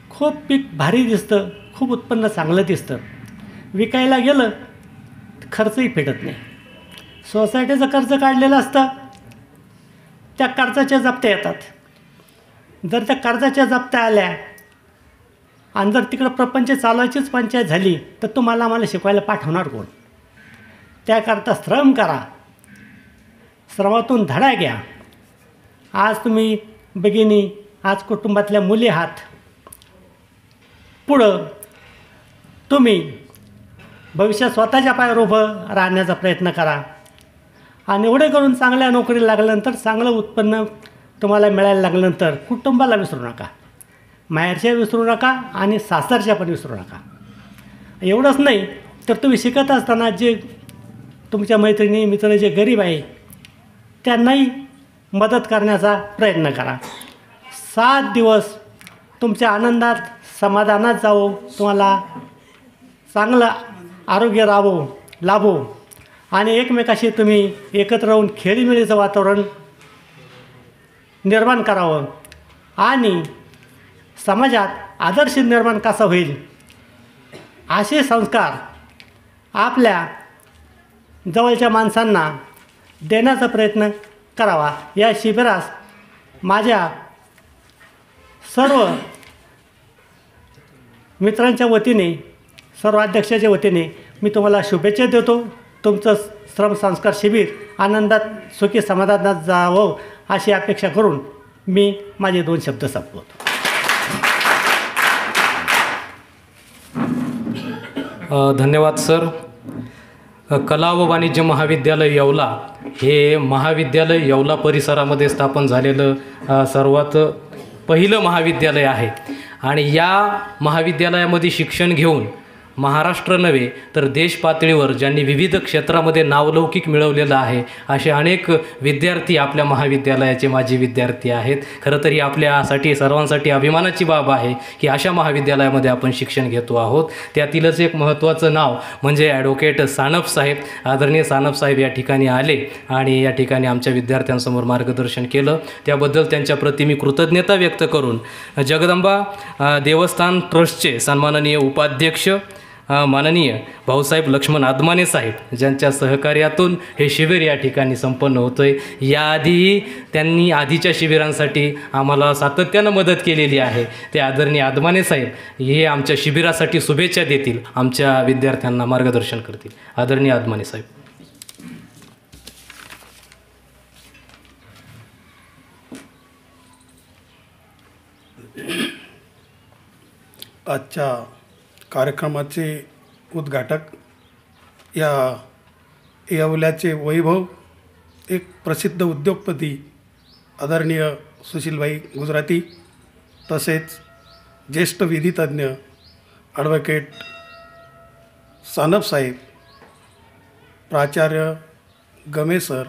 खूप पीक भारी दिसतं, खूप उत्पन्न चांगलं दिसतं, विकायला गेलं खर्चही फेडत नाही. सोसायटीचं कर्ज काढलेलं असतं, त्या कर्जाच्या जप्त्या येतात. जर त्या कर्जाच्या जप्त्या आल्या आणि जर तिकडं प्रपंच चालवायचीच पंचायत झाली तर तुम्हाला आम्हाला शिकवायला पाठवणार कोण. त्याकरता श्रम करा, श्रमातून धडा घ्या. आज तुम्ही भगिनी, आज कुटुंबातल्या मुली आहात, पुढं तुम्ही भविष्यात स्वतःच्या पायावर उभं राहण्याचा प्रयत्न करा. आणि एवढे करून चांगल्या नोकरीला लागल्यानंतर, चांगलं उत्पन्न तुम्हाला मिळायला लागल्यानंतर कुटुंबाला विसरू नका, माहेरच्या विसरू नका आणि सासरच्या पण विसरू नका. एवढंच नाही तर तुम्ही शिकत असताना जे तुमच्या मैत्रिणी मित्र जे गरीब आहे त्यांनाही मदत करण्याचा प्रयत्न करा. 7 दिवस तुमच्या आनंदात समाधानात जावो, तुम्हाला चांगलं आरोग्य लाभो आणि एकमेकाशी तुम्ही एकत्र राहून खेळीमेळीचं वातावरण निर्माण करावं आणि समाजात आदर्श निर्माण कसा होईल असे संस्कार आपल्या जवळच्या माणसांना देण्याचा प्रयत्न करावा. या शिबिरास माझ्या सर्व मित्रांच्या वतीने, सर्व अध्यक्षाच्या वतीने मी तुम्हाला शुभेच्छा देतो. तुमचं श्रमसंस्कार शिबिर आनंदात सुखी समाधानात जावं अशी अपेक्षा करून मी माझे 2 शब्द संपवतो. धन्यवाद सर. कला व वाणिज्य महाविद्यालय येवला हे महाविद्यालय येवला परिसरामध्ये स्थापन झालेलं सर्वात पहिलं महाविद्यालय आहे आणि या महाविद्यालयामध्ये शिक्षण घेऊन महाराष्ट्र नव्हे तर देश पातळीवर ज्यांनी विविध क्षेत्रामध्ये नावलौकिक मिळवलेलं आहे असे अनेक विद्यार्थी आपल्या महाविद्यालयाचे माजी विद्यार्थी आहेत. खरं तर ही आपल्यासाठी सर्वांसाठी अभिमानाची बाब आहे की अशा महाविद्यालयामध्ये आपण शिक्षण घेतो आहोत. त्यातीलच एक महत्त्वाचं नाव म्हणजे ॲडव्होकेट सानप साहेब. आदरणीय सानप साहेब या ठिकाणी आले आणि या ठिकाणी आमच्या विद्यार्थ्यांसमोर मार्गदर्शन केलं. त्याबद्दल त्यांच्याप्रती मी कृतज्ञता व्यक्त करून जगदंबा देवस्थान ट्रस्टचे सन्माननीय उपाध्यक्ष माननीय भाऊसाहेब लक्ष्मण आदमाने साहेब ज्यांच्या सहकार्यातून हे शिबिर या ठिकाणी संपन्न होतं आहे. याआधीही त्यांनी आधीच्या शिबिरांसाठी आम्हाला सातत्यानं मदत केलेली आहे. ते आदरणीय आदमाने साहेब हे आमच्या शिबिरासाठी शुभेच्छा देतील, आमच्या विद्यार्थ्यांना मार्गदर्शन करतील. आदरणीय आदमाने साहेब. आजच्या कार्यक्रमाचे उद्घाटक या येवल्याचे वैभव, एक प्रसिद्ध उद्योगपती आदरणीय सुशीलभाई गुजराती, तसेच ज्येष्ठ विधितज्ञ ॲडव्होकेट सानप साहेब, प्राचार्य गमे सर,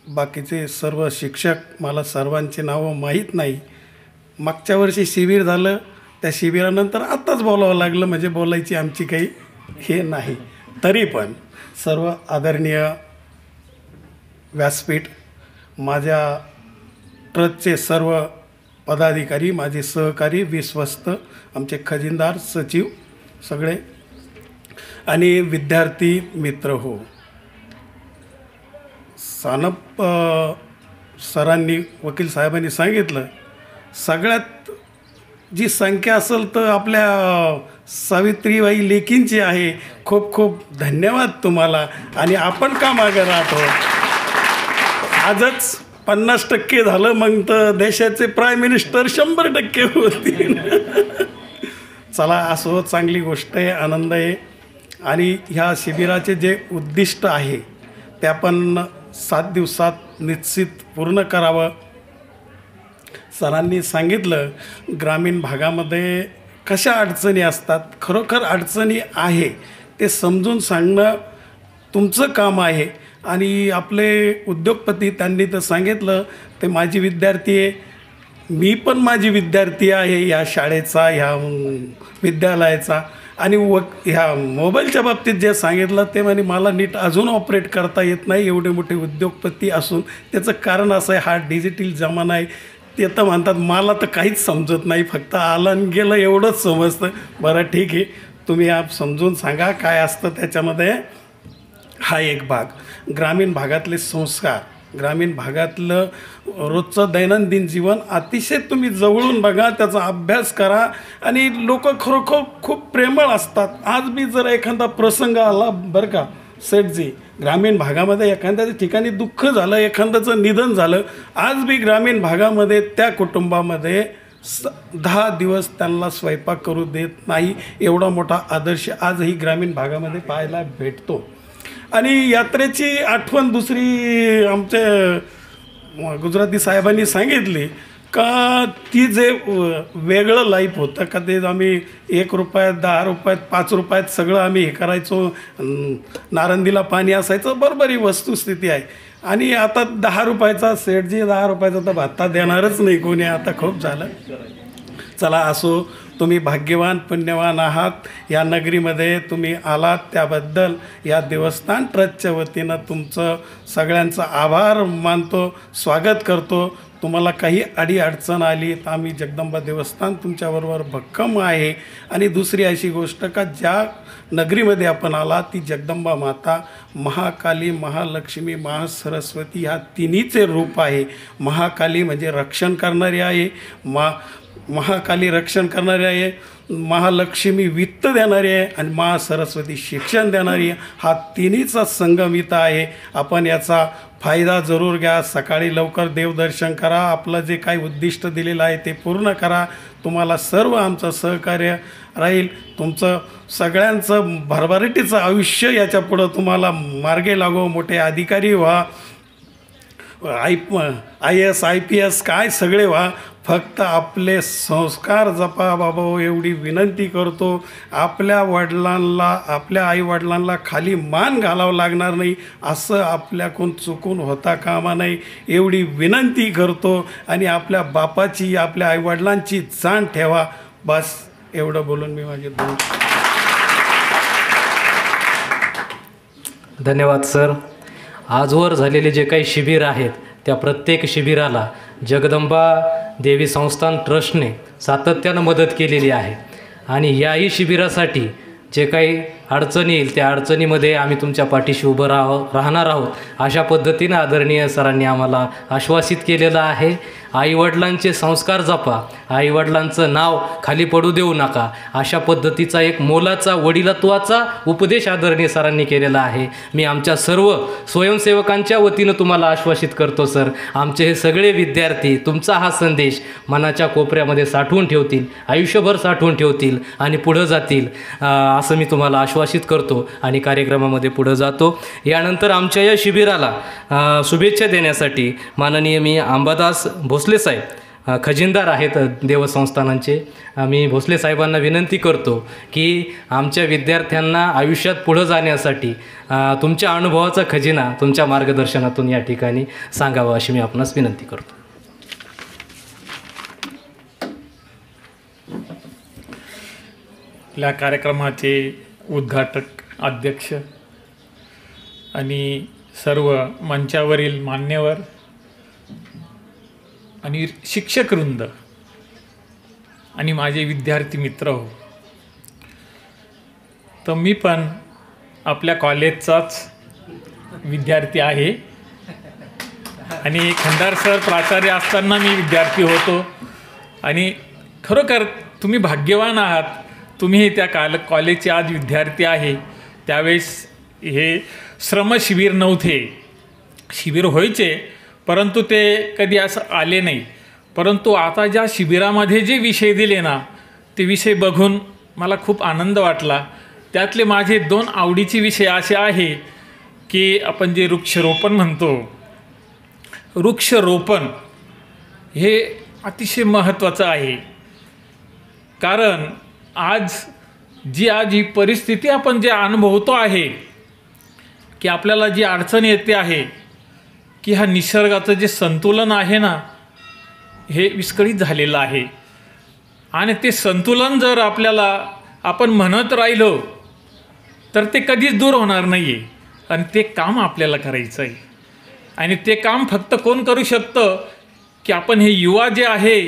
बाकीचे सर्व शिक्षक. मला सर्वांची नावं माहीत नाही. मागच्या वर्षी शिबिर झालं, त्या शिबिरानंतर आत्ताच बोलावं लागलं, म्हणजे बोलायची आमची काही हे नाही. तरी पण सर्व आदरणीय व्यासपीठ, माझ्या ट्रस्टचे सर्व पदाधिकारी, माझे सहकारी, विश्वस्त, आमचे खजिनदार, सचिव सगळे आणि विद्यार्थी मित्र हो. सानप सरांनी, वकील साहेबांनी सांगितलं, सगळ्यात जी संख्या असेल तर आपल्या सावित्रीबाई लेकींची आहे. खूप खूप धन्यवाद तुम्हाला. आणि आपण का मागं राहतो. आजच 50% झालं मग तर देशाचे प्राईम मिनिस्टर 100% होतील. चला असो, चांगली गोष्ट आहे, आनंद आहे. आणि ह्या शिबिराचे जे उद्दिष्ट आहे ते आपण 7 दिवसात निश्चित पूर्ण करावं. सरांनी सांगितलं ग्रामीण भागामध्ये कशा अडचणी असतात, खरोखर अडचणी आहे ते समजून सांगणं तुमचं काम आहे. आणि आपले उद्योगपती त्यांनी तर सांगितलं ते माझी विद्यार्थी आहे, मी पण माझी विद्यार्थी आहे ह्या शाळेचा, ह्या विद्यालयाचा. आणि ह्या मोबाईलच्या बाबतीत जे सांगितलं ते म्हणे मला नीट अजून ऑपरेट करता येत नाही एवढे मोठे उद्योगपती असून. त्याचं कारण असं आहे, हा डिजिटल जमाना आहे. ते तर म्हणतात मला तर काहीच समजत नाही, फक्त आलं आणि गेलं एवढंच समजतं. बरं ठीक आहे, तुम्ही आप समजून सांगा काय असतं त्याच्यामध्ये. हा एक भाग. ग्रामीण भागातले संस्कार, ग्रामीण भागातलं रोजचं दैनंदिन जीवन अतिशय तुम्ही जवळून बघा, त्याचा अभ्यास करा. आणि लोक खरोखर खूप प्रेमळ असतात. आज बी जर एखादा प्रसंग आला बरं का सेठजी, ग्रामीण भागामध्ये एखाद्या ठिकाणी दुःख झालं, एखाद्याचं निधन झालं, आज बी ग्रामीण भागामध्ये त्या कुटुंबामध्ये 10 दिवस त्यांना स्वयंपाक करू देत नाही. एवढा मोठा आदर्श आजही ग्रामीण भागामध्ये पाहायला भेटतो. आणि यात्रेची आठवण दुसरी आमच्या गुजराती साहेबांनी सांगितली का ती जे वेगळं लाईफ होतं का ते आम्ही 1 रुपयात 10 रुपयात 5 रुपयात सगळं आम्ही हे करायचो, नारंदीला पाणी असायचं, बरोबर ही वस्तुस्थिती आहे. आणि आता 10 रुपयाचा सेठजी 10 रुपयाचा तर भत्ता देणारच नाही कोणी, आता खूप झालं. चला असो, तुम्ही भाग्यवान पुण्यवान आहात, या नगरीमध्ये तुम्ही आलात त्याबद्दल या देवस्थान ट्रस्टच्या वतीनं तुमचं सगळ्यांचं आभार मानतो, स्वागत करतो. तुम्हाला काही अडीअडचण आली तर आम्ही जगदंबा देवस्थान तुमच्याबरोबर भक्कम आहे. आणि दुसरी अशी गोष्ट का ज्या नगरीमध्ये आपण आला ती जगदंबा माता महाकाली, महालक्ष्मी, महासरस्वती ह्या तिन्हीचे रूप आहे. महाकाली म्हणजे रक्षण करणारी आहे, महाकाली रक्षण करणारी आहे, महालक्ष्मी वित्त देणारी आहे आणि महासरस्वती शिक्षण देणारी आहे. हा तिन्हीचा संगम इथं आहे. आपण याचा फायदा जरूर घ्या. सकाळी लवकर देवदर्शन करा, आपलं जे काही उद्दिष्ट दिलेलं आहे ते पूर्ण करा. तुम्हाला सर्व आमचं सहकार्य राहील. तुमचं सगळ्यांचं भरभराटीचं आयुष्य याच्यापुढं तुम्हाला मार्गे लागो, मोठे अधिकारी व्हा, IAS IPS काय सगळे व्हा. फक्त आपले संस्कार जपा बाबा, एवढी विनंती करतो. आपल्या वडिलांना, आपल्या आईवडिलांना खाली मान घालावं लागणार नाही असं आपल्याकडून चुकून होता कामा नाही, एवढी विनंती करतो. आणि आपल्या बापाची, आपल्या आईवडिलांची जाण ठेवा. बस एवढं बोलून मी माझे धन्यवाद सर. आजवर झालेले जे काही शिबिर आहेत त्या प्रत्येक शिबिराला जगदंबा देवी संस्थान ट्रस्टने सातत्यानं मदत केलेली आहे. आणि याही शिबिरासाठी जे काही अडचणी येईल त्या अडचणीमध्ये आम्ही तुमच्या पाठीशी उभं राहणार आहोत अशा पद्धतीनं आदरणीय सरांनी आम्हाला आश्वासित केलेलं आहे. आईवडिलांचे संस्कार जपा, आईवडिलांचं नाव खाली पडू देऊ नका, अशा पद्धतीचा एक मोलाचा वडिलत्वाचा उपदेश आदरणीय सरांनी केलेला आहे. मी आमच्या सर्व स्वयंसेवकांच्या वतीनं तुम्हाला आश्वासित करतो सर, आमचे हे सगळे विद्यार्थी तुमचा हा संदेश मनाच्या कोपऱ्यामध्ये साठवून ठेवतील, आयुष्यभर साठवून ठेवतील आणि पुढं जातील असं मी तुम्हाला आश्वासित करतो आणि कार्यक्रमामध्ये पुढं जातो. यानंतर आमच्या या शिबिराला शुभेच्छा देण्यासाठी माननीय मी अंबादास भोसले साहेब खजिनदार आहेत देवस्थानांचे, मी भोसले साहेबांना विनंती करतो की आमच्या विद्यार्थ्यांना आयुष्यात पुढं जाण्यासाठी तुमच्या अनुभवाचा खजिना तुमच्या मार्गदर्शनातून या ठिकाणी सांगावा अशी मी आपणास विनंती करतो. आपल्या कार्यक्रमाचे उद्घाटक अध्यक्ष आणि सर्व मंचावरील मान्यवर आणि शिक्षकवृंद आणि माझे विद्यार्थी मित्र हो, तर मी पण आपल्या कॉलेजचाच विद्यार्थी आहे आणि खंडार सर प्राचार्य असताना मी विद्यार्थी होतो. आणि खरोखर तुम्ही भाग्यवान आहात, तुम्ही त्या कॉलेजचे आज विद्यार्थी आहे. त्यावेळेस हे श्रमशिबिर नव्हते, शिबिर व्हायचे परंतु ते कधी असं आले नाही. परंतु आता ज्या शिबिरामध्ये जे विषय दिले ना, ते विषय बघून मला खूप आनंद वाटला. त्यातले माझे 2 आवडीचे विषय असे आहे की आपण जे वृक्षरोपण म्हणतो, वृक्षरोपण हे अतिशय महत्त्वाचं आहे. कारण आज ही परिस्थिती आपण जे अनुभवतो आहे की आपल्याला जी अडचण येते आहे की हा निसर्गाचं जे संतुलन आहे ना, हे विस्कळीत झालेलं आहे. आणि ते संतुलन जर आपण म्हणत राहिलो तर ते कधीच दूर होणार नाही आहे. आणि ते काम आपल्याला करायचं आहे. आणि ते काम फक्त कोण करू शकतं की आपण हे युवा जे आहे,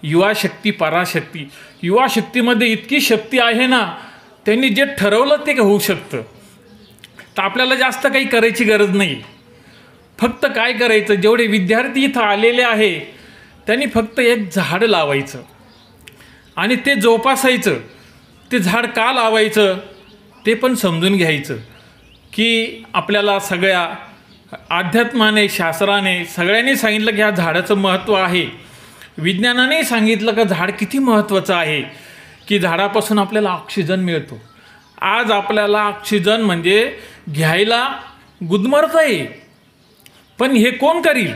युवा शक्ती पराशक्ती, युवा शक्तीमध्ये इतकी शक्ती आहे ना, त्यांनी जे ठरवलं ते होऊ शकतं. तर आपल्याला जास्त काही करायची गरज नाही. फक्त काय करायचं, जेवढे विद्यार्थी इथं आलेले आहे त्यांनी फक्त एक झाड लावायचं आणि ते जोपासायचं. ते झाड का लावायचं ते पण समजून घ्यायचं की आपल्याला सगळ्या अध्यात्माने, शास्त्राने सगळ्यांनी सांगितलं की ह्या झाडाचं महत्त्व आहे. विज्ञानाने सांगितलं का झाड किती महत्त्वाचं आहे, की झाडापासून आपल्याला ऑक्सिजन मिळतो. आज आपल्याला ऑक्सिजन म्हणजे घ्यायला गुदमरतं आहे, पण हे कोण करील?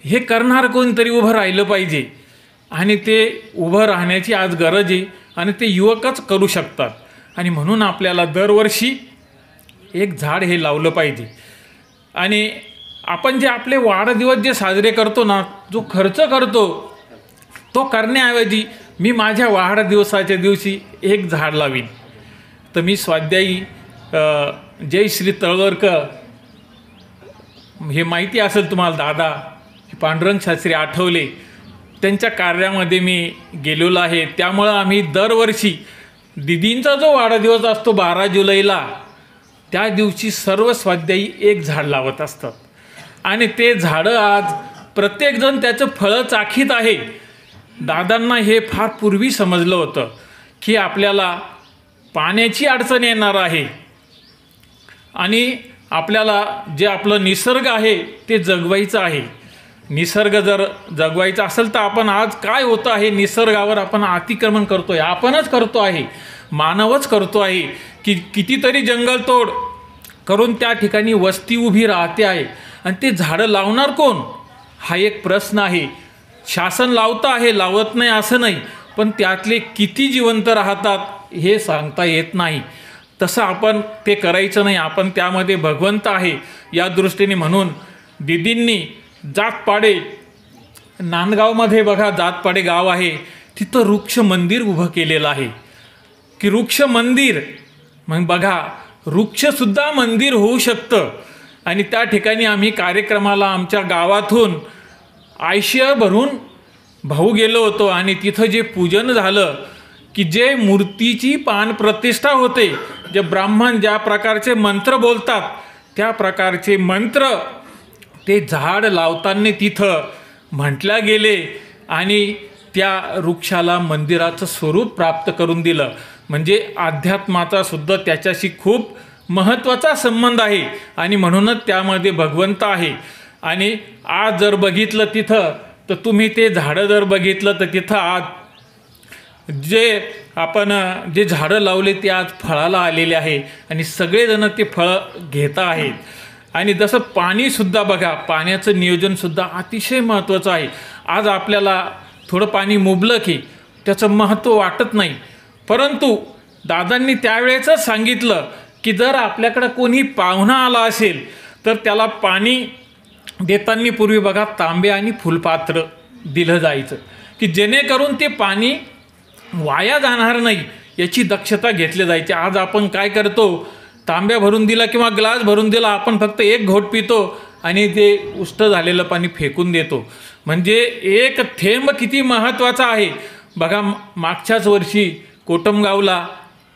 हे करणार कोणतरी उभं राहिलं पाहिजे. आणि ते उभं राहण्याची आज गरज आहे आणि ते युवकच करू शकतात. आणि म्हणून आपल्याला दरवर्षी एक झाड हे लावलं पाहिजे. आणि आपण जे आपले वाढदिवस जे साजरे करतो ना, जो खर्च करतो तो करण्याऐवजी मी माझ्या वाढदिवसाच्या दिवशी एक झाड लावीन. तर मी स्वाध्यायी जयश्री तळवरकर, हे माहिती असेल तुम्हाला, दादा पांडुरंग शास्त्री आठवले, त्यांच्या कार्यामध्ये मी गेलेलो आहे. त्यामुळं आम्ही दरवर्षी दिदींचा जो वाढदिवस असतो 12 जुलैला, त्या दिवशी सर्व स्वाध्यायी एक झाड लावत असतात. आणि ते झाडं आज प्रत्येकजण त्याचं फळं चाखीत आहे. दादांना हे फार पूर्वी समजलं होतं की आपल्याला पाण्याची अडचण येणार आहे आणि आपल्याला जे आपलं निसर्ग आहे ते जगवायचं आहे. निसर्ग जर जगवायचा असेल तर आपण आज काय होतं आहे, निसर्गावर आपण अतिक्रमण करतो आहे, आपणच करतो आहे, मानवच करतो आहे की कितीतरी जंगलतोड करून त्या ठिकाणी वस्ती उभी राहते आहे. आणि ते झाडं लावणार कोण हा एक प्रश्न आहे. शासन लावतं आहे, लावत नाही असं नाही, पण त्यातले किती जिवंत राहतात हे सांगता येत नाही. तसं आपण ते करायचं नाही. आपण त्यामध्ये भगवंत आहे या दृष्टीने. म्हणून दिदींनी जातपाडे, नांदगावमध्ये बघा जातपाडे गाव आहे, तिथं वृक्ष मंदिर उभं केलेलं आहे की वृक्ष मंदिर. मग बघा, वृक्षसुद्धा मंदिर होऊ शकतं. आणि त्या ठिकाणी आम्ही कार्यक्रमाला आमच्या गावातून आयशिया भरून भाऊ गेलो होतो. आणि तिथं जे पूजन झालं की जे मूर्तीची प्राणप्रतिष्ठा होते, जे ब्राह्मण ज्या प्रकारचे मंत्र बोलतात त्या प्रकारचे मंत्र ते झाड लावताना तिथं म्हटल्या गेले आणि त्या वृक्षाला मंदिराचं स्वरूप प्राप्त करून दिलं. म्हणजे अध्यात्माचा सुद्धा त्याच्याशी खूप महत्त्वाचा संबंध आहे. आणि म्हणूनच त्यामध्ये भगवंत आहे. आणि आज जर बघितलं तिथं तर तुम्ही ते झाडं जर बघितलं तर तिथं आज जे झाडं लावले ते आज फळाला आलेले आहे आणि सगळेजण ते फळं घेत आहेत. आणि जसं पाणीसुद्धा बघा, पाण्याचं नियोजनसुद्धा अतिशय महत्त्वाचं आहे. आज आपल्याला थोडं पाणी मुबलक की त्याचं महत्त्व वाटत नाही, परंतु दादांनी त्यावेळेसच सांगितलं की जर आपल्याकडं कोणी पाहुणा आला असेल तर त्याला पाणी देताना पूर्वी बघा तांबे आणि फुलपात्र दिलं जायचं की जेणेकरून ते पाणी वाया जाणार नाही याची दक्षता घेतली जायची. आज आपण काय करतो, तांब्या भरून दिला किंवा ग्लास भरून दिला, आपण फक्त एक घोट पितो आणि ते उष्ट झालेलं पाणी फेकून देतो. म्हणजे एक थेंब किती महत्त्वाचा आहे बघा. मागच्याच वर्षी कोटमगावला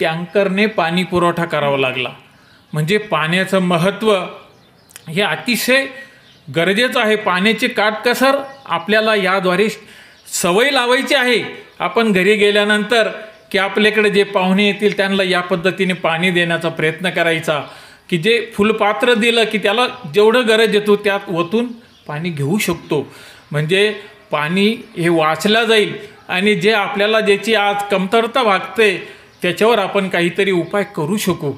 टँकरने पाणी पुरवठा करावा लागला. म्हणजे पाण्याचं महत्त्व हे अतिशय गरजेचं आहे. पाण्याची काटकसर आपल्याला याद्वारे सवय लावायची आहे. आपण घरी गेल्यानंतर की आपल्याकडे जे पाहुणे येतील त्यांना या पद्धतीने पाणी देण्याचा प्रयत्न करायचा की जे फुलपात्र दिलं की त्याला जेवढं गरज येतो त्यात ओतून पाणी घेऊ शकतो. म्हणजे पाणी हे वाचलं जाईल आणि जे आपल्याला ज्याची आज कमतरता भागते त्याच्यावर आपण काहीतरी उपाय करू शकू.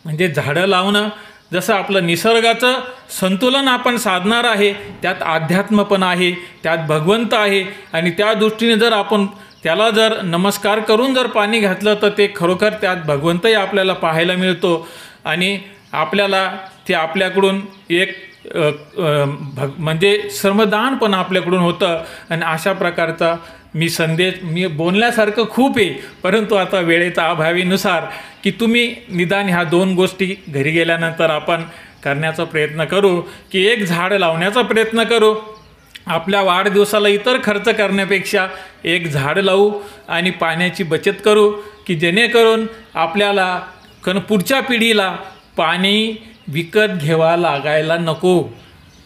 म्हणजे झाडं लावणं जसं आपलं निसर्गाचं संतुलन आपण साधणार आहे, त्यात अध्यात्म पण आहे, त्यात भगवंत आहे आणि त्या दृष्टीने जर आपण त्याला जर नमस्कार करून जर पाणी घातलं तर ते खरोखर त्यात भगवंतही आपल्याला पाहायला मिळतो आणि आपल्याला ते आपल्याकडून एक म्हणजे श्रमदान पण आपल्याकडून होतं. आणि अशा प्रकारचा संदेश बोलण्यासारखं खूप आहे, परंतु आता वेळेच्या अभावीनुसार की तुम्ही निदान ह्या 2 गोष्टी घरी गेल्यानंतर आपण करण्याचा प्रयत्न करू की एक झाड लावण्याचा प्रयत्न करू. आपल्या वाढदिवसाला इतर खर्च करण्यापेक्षा एक झाड लावू आणि पाण्याची बचत करू की जेणेकरून आपल्याला पुढच्या पिढीला पाणी विकत घ्यावा लागायला नको.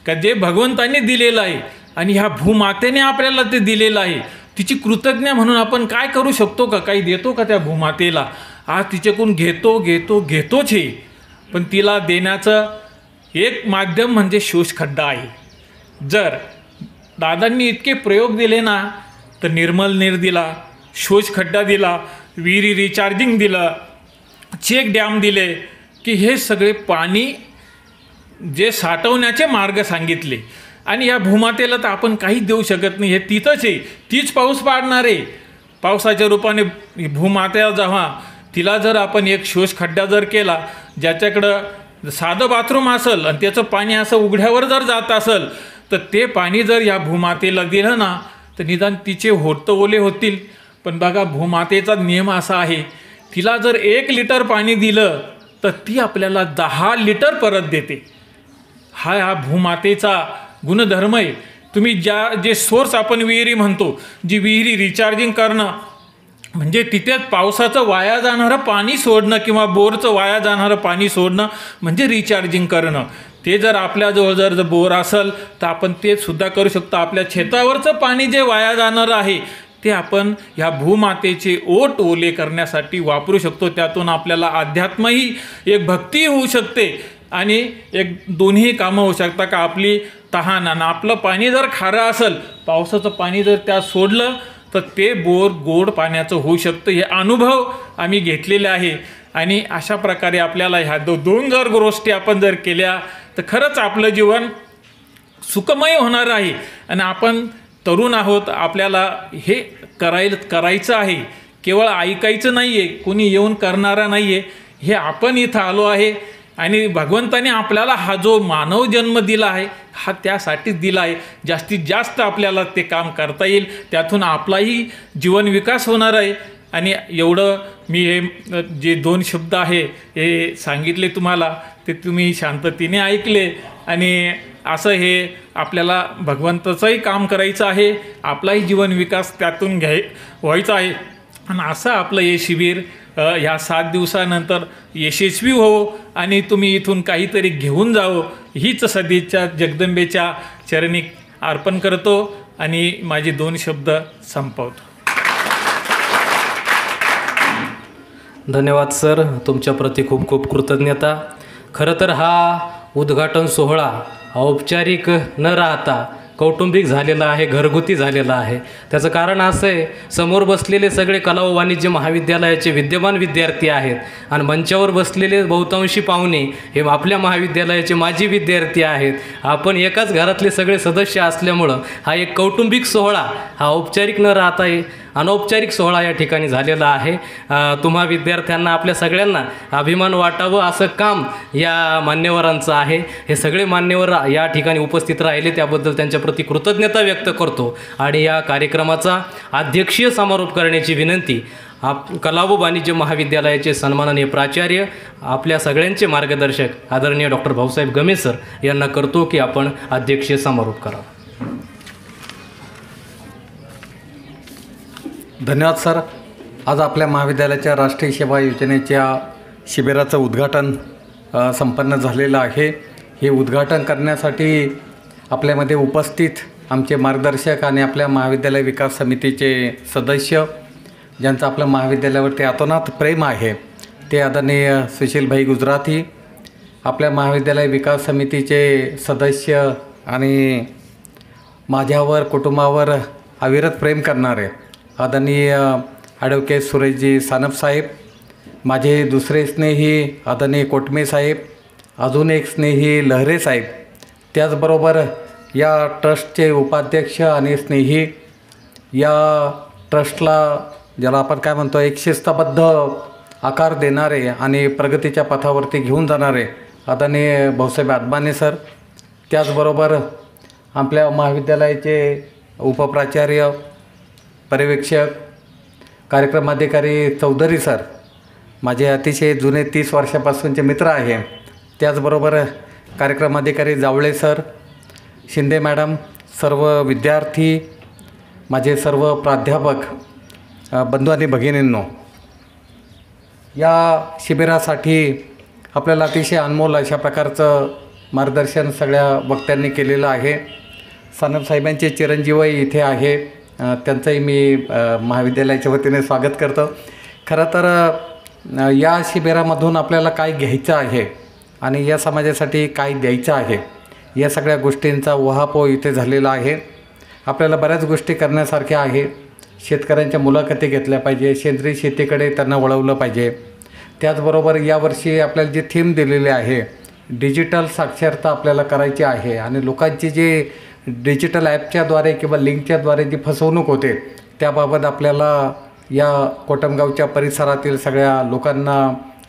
का जे भगवंताने दिलेलं आहे आणि ह्या भूमातेने आपल्याला ते दिलेलं आहे, तिची कृतज्ञ म्हणून आपण काय करू शकतो का? काही देतो का त्या भूमातेला? आज तिच्याकडून घेतोच हे, पण तिला देण्याचं एक माध्यम म्हणजे शोषखड्डा आहे. जर दादांनी इतके प्रयोग दिले ना, तर निर्मल नीर दिला, शोषखड्डा दिला, विहिरी रिचार्जिंग दिलं, चेक डॅम दिले की हे सगळे पाणी जे साठवण्याचे मार्ग सांगितले. आणि या भूमातेला तर आपण काहीच देऊ शकत नाही, हे तिथंच आहे, तीच पाऊस पाडणार आहे. पावसाच्या रूपाने भूमातेला जेव्हा तिला जर आपण एक शोषखड्डा जर केला, ज्याच्याकडं साधं बाथरूम असेल आणि त्याचं पाणी असं उघड्यावर जर जात असेल, तर ते पाणी जर या भूमातेला दिलं ना, तर निदान तिचे होत ओले होतील. पण बघा भूमातेचा नियम असा आहे, तिला जर 1 लिटर पाणी दिलं तर ती आपल्याला 10 लिटर परत देते. हा भूमातेचा गुणधर्म आहे. तुम्ही जे सोर्स आपण विहिरी म्हणतो, जी विहिरी रिचार्जिंग करणं म्हणजे तिथे पावसाचं वाया जाणारं पाणी सोडणं किंवा बोरचं वाया जाणारं पाणी सोडणं म्हणजे रिचार्जिंग करणं. ते जर आपल्याजवळ जर बोर असेल तर आपण ते सुद्धा करू शकतो. आपल्या शेतावरचं पाणी जे वाया जाणारं आहे ते आपण ह्या भूमातेचे ओट ओले करण्यासाठी वापरू शकतो. त्यातून आपल्याला अध्यात्मही एक भक्ती होऊ शकते आणि एक दोन्ही कामं होऊ शकतात. का आपली तहान आणि आपलं पाणी जर खारं असेल, पावसाचं पाणी जर त्यात सोडलं तर ते बोर गोड पाण्याचं होऊ शकतं. हे अनुभव आम्ही घेतलेले आहे आणि अशा प्रकारे आपल्याला ह्या 2 जर गोष्टी आपण जर केल्या तर खरंच आपलं जीवन सुखमय होणार आहे. आणि आपण तरुण आहोत, आपल्याला हे करायचं आहे, केवळ ऐकायचं नाही आहे, कोणी येऊन करणारा नाही आहे. हे आपण इथं आलो आहे आणि भगवंताने आपल्याला हा जो मानव जन्म दिला आहे हा त्यासाठीच दिला आहे. जास्तीत जास्त आपल्याला ते काम करता येईल, त्यातून आपलाही जीवन विकास होणार आहे. आणि एवढं मी हे जे 2 शब्द आहे हे सांगितले तुम्हाला, ते तुम्ही शांततेने ऐकले. आणि असं हे आपल्याला भगवंताचंही काम करायचं आहे, आपलाही जीवन विकास त्यातून व्हायचा आहे. आणि असं आपलं हे शिबिर ह्या 7 दिवसानंतर यशस्वी हो आणि तुम्ही इथून काहीतरी घेऊन जाओ, हीच सदिच्छा जगदंबेच्या चरणी अर्पण करतो आणि माझे 2 शब्द संपवतो. धन्यवाद सर, तुमच्याप्रती खूप खूप कृतज्ञता. खरं तर हा उद्घाटन सोहळा औपचारिक न राहता कौटुंबिक झालेला आहे, घरगुती झालेला आहे. त्याचं कारण असं आहे, समोर बसलेले सगळे कला व वाणिज्य महाविद्यालयाचे विद्यमान विद्यार्थी आहेत आणि मंचावर बसलेले बहुतांशी पाहुणे हे आपल्या महाविद्यालयाचे माजी विद्यार्थी आहेत. आपण एकाच घरातले सगळे सदस्य असल्यामुळं हा एक कौटुंबिक सोहळा हा औपचारिक न राहता अनौपचारिक सोहळा या ठिकाणी झालेला आहे. तुम्हा विद्यार्थ्यांना आपल्या सगळ्यांना अभिमान वाटावं असं काम या मान्यवरांचं आहे. हे सगळे मान्यवर या ठिकाणी उपस्थित राहिले त्याबद्दल त्यांच्याप्रती कृतज्ञता व्यक्त करतो. आणि या कार्यक्रमाचा अध्यक्षीय समारोप करण्याची विनंती कला व वाणिज्य महाविद्यालयाचे सन्माननीय प्राचार्य, आपल्या सगळ्यांचे मार्गदर्शक आदरणीय डॉक्टर भाऊसाहेब गमे सर यांना करतो की आपण अध्यक्षीय समारोप करावा. धन्यवाद सर. आज आपल्या महाविद्यालयाच्या राष्ट्रीय सेवा योजनेच्या शिबिराचं उद्घाटन संपन्न झालेलं आहे. हे उद्घाटन करण्यासाठी आपल्यामध्ये उपस्थित आमचे मार्गदर्शक आणि आपल्या महाविद्यालय विकास समितीचे सदस्य, ज्यांचं आपल्या महाविद्यालयावरती अतोनात प्रेम आहे, ते आदरणीय सुशीलभाई गुजराती, आपल्या महाविद्यालय विकास समितीचे सदस्य आणि माझ्यावर कुटुंबावर अविरत प्रेम करणारे आदरणीय ॲडव्होकेट सुरेशजी सानप साहेब, माझे दुसरे स्नेही आदरणीय कोटमे साहेब, अजून एक स्नेही लहरे साहेब, त्याचबरोबर या ट्रस्टचे उपाध्यक्ष आणि स्नेही, या ट्रस्टला ज्याला आपण काय म्हणतो एक शिस्तबद्ध आकार देणारे आणि प्रगतीच्या पथावरती घेऊन जाणारे आदरणीय भाऊसाहेब आदमाने सर, त्याचबरोबर आपल्या महाविद्यालयाचे उपप्राचार्य, पर्यवेक्षक, कार्यक्रमाधिकारी चौधरी सर, माझे अतिशय जुने 30 वर्षापासूनचे मित्र आहे, त्याचबरोबर कार्यक्रमाधिकारी जावळे सर, शिंदे मॅडम, सर्व विद्यार्थी, माझे सर्व प्राध्यापक, बंधू आणि भगिनींनो, या शिबिरासाठी आपल्याला अतिशय अनमोल अशा प्रकारचं मार्गदर्शन सगळ्या वक्त्यांनी केलेलं आहे. सानप साहेबांचे चिरंजीवही इथे आहे, त्यांचंही मी महाविद्यालयाच्या वतीने स्वागत करतो. खरं तर या शिबिरामधून आपल्याला काय घ्यायचं आहे आणि या समाजासाठी काय द्यायचं आहे या सगळ्या गोष्टींचा उहापोह इथे झालेला आहे. आपल्याला बऱ्याच गोष्टी करण्यासारख्या आहे. शेतकऱ्यांच्या मुलाखती घेतल्या पाहिजे, सेंद्रिय शेतीकडे त्यांना वळवलं पाहिजे. त्याचबरोबर यावर्षी आपल्याला जी थीम दिलेली आहे डिजिटल साक्षरता आपल्याला करायची आहे आणि लोकांची जी डिजिटल ॲपच्याद्वारे किंवा लिंकच्याद्वारे जी फसवणूक होते त्याबाबत आपल्याला या कोटमगावच्या परिसरातील सगळ्या लोकांना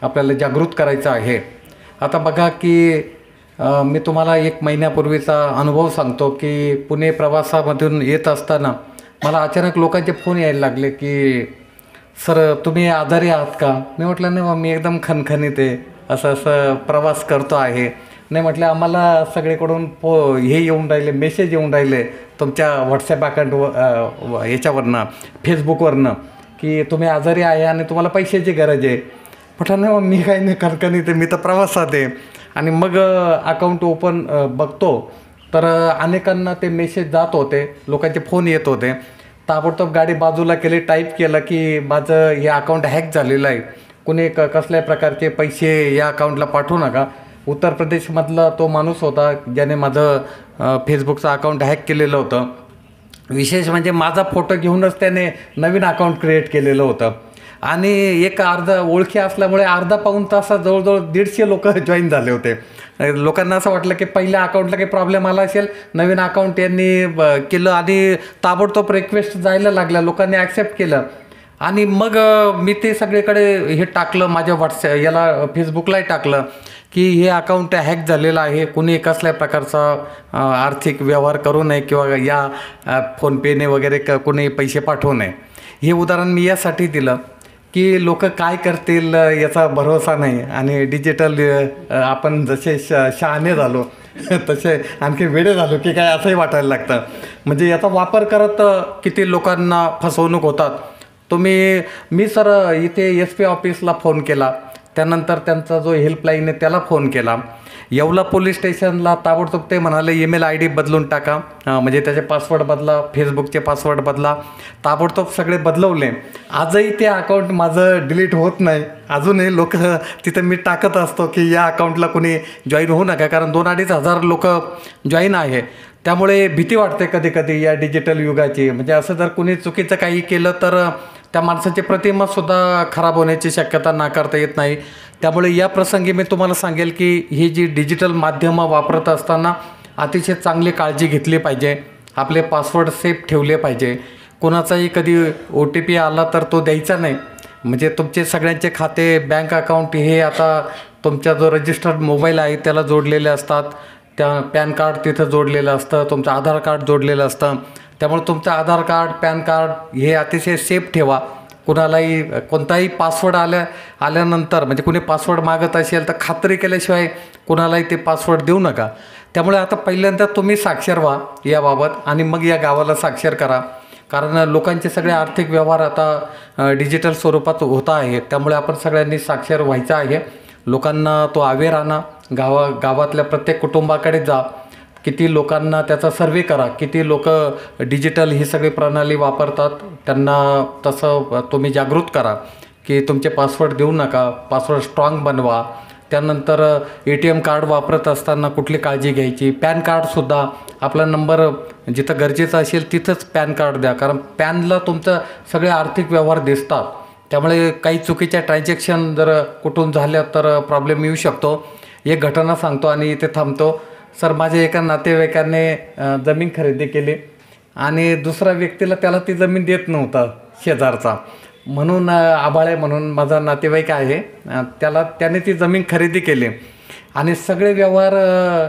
आपल्याला जागृत करायचं आहे. आता बघा की मी तुम्हाला 1 महिन्यापूर्वीचा अनुभव सांगतो की पुणे प्रवासामधून येत असताना मला अचानक लोकांचे फोन यायला लागले की सर तुम्ही आजारी आहात का? मी म्हटलं नाही, मी एकदम खणखणीत आहे, असं प्रवास करतो आहे. नाही म्हटलं आम्हाला सगळीकडून हे येऊन राहिले, मेसेज येऊन राहिले तुमच्या व्हॉट्सॲप अकाउंट याच्यावरनं, फेसबुकवरनं की तुम्ही आजारी आहे आणि तुम्हाला पैशाची गरज आहे. म्हटलं नाही मी काही नाही खणखणीत आहे, मी तर प्रवासात आहे. आणि मग अकाउंट ओपन बघतो तर अनेकांना ते मेसेज जात होते, लोकांचे फोन येत होते. ताबडतोब गाडी बाजूला केली, टाईप केलं की माझं हे अकाउंट हॅक झालेलं आहे, कुणी कसल्या प्रकारचे पैसे या अकाउंटला पाठवू नका. उत्तर प्रदेशमधला तो माणूस होता ज्याने माझं फेसबुकचं अकाउंट हॅक केलेलं होतं. विशेष म्हणजे माझा फोटो घेऊनच त्याने नवीन अकाउंट क्रिएट केलेलं होतं आणि एक अर्धा ओळखी असल्यामुळे अर्धा पाऊण तासात जवळजवळ 150 लोक जॉईन झाले होते. लोकांना असं वाटलं की पहिल्या अकाउंटला काही प्रॉब्लेम आला असेल, नवीन अकाउंट यांनी केलं आणि ताबडतोब रिक्वेस्ट जायला लागल्या, लोकांनी ॲक्सेप्ट केलं. आणि मग मी ते सगळीकडे हे टाकलं, माझ्या याला फेसबुकलाही टाकलं की हे अकाउंट हॅक झालेलं आहे, कुणी कसल्या प्रकारचा आर्थिक व्यवहार करू नये किंवा या फोनपेने वगैरे कुणी पैसे पाठवू नये. हे उदाहरण मी यासाठी दिलं की लोक काय करतील याचा भरोसा नाही आणि डिजिटल आपण जसे शहाणे झालो तसे आणखी वेडे झालो की काय असंही वाटायला लागतं. म्हणजे याचा वापर करत किती लोकांना फसवणूक होतात. मी सर इथे SP ऑफिसला फोन केला, त्यानंतर त्यांचा जो हेल्पलाईन आहे त्याला फोन केला. येवला पोलीस स्टेशनला ताबडतोब ते म्हणाले ईमेल ID बदलून टाका, म्हणजे त्याचे पासवर्ड बदला, फेसबुकचे पासवर्ड बदला. ताबडतोब सगळे बदलवले. आजही ते अकाउंट माझं डिलीट होत नाही. अजूनही लोक तिथं मी टाकत असतो की या अकाउंटला कोणी जॉईन होऊ नका, कारण 2-2.5 हजार लोक जॉईन आहे. त्यामुळे भीती वाटते कधी कधी या डिजिटल युगाची. म्हणजे असं जर कोणी चुकीचं काही केलं तर त्या माणसाची प्रतिमासुद्धा खराब होण्याची शक्यता नाकारता येत नाही. त्यामुळे या प्रसंगी मी तुम्हाला सांगेल की ही जी डिजिटल माध्यमं वापरत असताना अतिशय चांगली काळजी घेतली पाहिजे. आपले पासवर्ड सेफ ठेवले पाहिजे. कोणाचाही कधी OTP आला तर तो द्यायचा नाही. म्हणजे तुमचे सगळ्यांचे खाते, बँक अकाउंट हे आता तुमचा जो रजिस्टर्ड मोबाईल आहे त्याला जोडलेले असतात. त्या पॅन कार्ड तिथं जोडलेलं असतं, तुमचं आधार कार्ड जोडलेलं असतं. त्यामुळे तुमचं आधार कार्ड, पॅन कार्ड हे अतिशय सेफ ठेवा. कुणालाही कोणताही पासवर्ड आल्यानंतर म्हणजे कुणी पासवर्ड मागत असेल तर खात्री केल्याशिवाय कुणालाही ते पासवर्ड देऊ नका. त्यामुळे आता पहिल्यांदा तुम्ही साक्षर व्हा याबाबत आणि मग या गावाला साक्षर करा. कारण लोकांचे सगळे आर्थिक व्यवहार आता डिजिटल स्वरूपात होत आहे. त्यामुळे आपण सगळ्यांनी साक्षर व्हायचं आहे. लोकांना तो अवेअर आणा. गावातल्या प्रत्येक कुटुंबाकडे जा, किती लोकांना त्याचा सर्वे करा, किती लोक डिजिटल ही सगळी प्रणाली वापरतात, त्यांना तसं तुम्ही जागृत करा की तुमचे पासवर्ड देऊ नका, पासवर्ड स्ट्रॉंग बनवा. त्यानंतर ATM कार्ड वापरत असताना कुठली काळजी घ्यायची. पॅन कार्डसुद्धा आपला नंबर जिथं गरजेचं असेल तिथंच पॅन कार्ड द्या, कारण पॅनला तुमचं सगळे आर्थिक व्यवहार दिसतात. त्यामुळे काही चुकीच्या ट्रान्झॅक्शन जर कुठून झाल्या तर प्रॉब्लेम येऊ शकतो. एक घटना सांगतो आणि इथे थांबतो. सर, माझ्या एका नातेवाईकाने जमीन खरेदी केली आणि दुसऱ्या व्यक्तीला त्याला ती जमीन देत नव्हता शेजारचा, म्हणून आबाळे म्हणून माझा नातेवाईक आहे, त्याने ती जमीन खरेदी केली आणि सगळे व्यवहार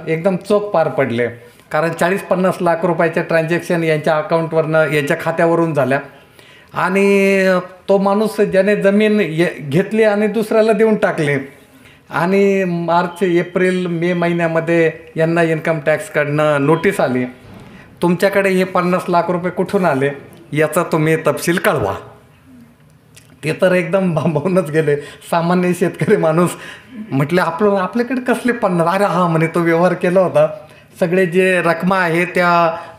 एकदम चोख पार पडले. कारण 40-50 लाख रुपयाच्या ट्रान्झॅक्शन यांच्या अकाउंटवरनं, यांच्या खात्यावरून झाल्या आणि तो माणूस ज्याने जमीन घेतली आणि दुसऱ्याला देऊन टाकली. आणि मार्च, एप्रिल, मे महिन्यामध्ये यांना इन्कम टॅक्सकडनं नोटीस आली, तुमच्याकडे हे 50 लाख रुपये कुठून आले याचा तुम्ही तपशील कळवा. ते तर एकदम भांबवूनच गेले. सामान्य शेतकरी माणूस म्हटले आपल्याकडे कसले 50? अरे हां म्हणे, तो व्यवहार केला होता. सगळे जे रकमा आहे त्या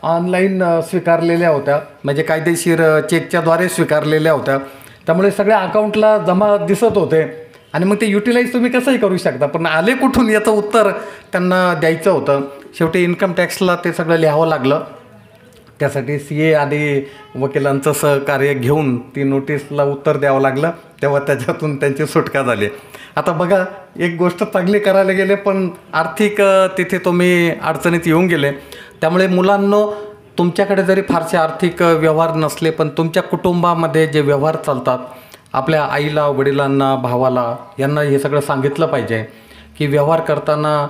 ऑनलाईन स्वीकारलेल्या होत्या, म्हणजे कायदेशीर चेकच्याद्वारे स्वीकारलेल्या होत्या. त्यामुळे सगळ्या अकाउंटला जमा दिसत होते आणि मग ते युटिलाइज तुम्ही कसंही करू शकता, पण आले कुठून याचं उत्तर त्यांना द्यायचं होतं. शेवटी इन्कम टॅक्सला ते सगळं लिहावं लागलं. त्यासाठी CA आणि वकिलांचं सहकार्य घेऊन ती नोटीसला उत्तर द्यावं लागलं. तेव्हा त्याच्यातून त्यांची सुटका झाली. आता बघा, एक गोष्ट चांगली करायला गेले पण आर्थिक तिथे तुम्ही अडचणीत येऊन गेले. त्यामुळे मुलांनो, तुमच्याकडे जरी फारसे आर्थिक व्यवहार नसले पण तुमच्या कुटुंबामध्ये जे व्यवहार चालतात, आपल्या आईला, वडिलांना, भावाला यांना हे सगळं सांगितलं पाहिजे की व्यवहार करताना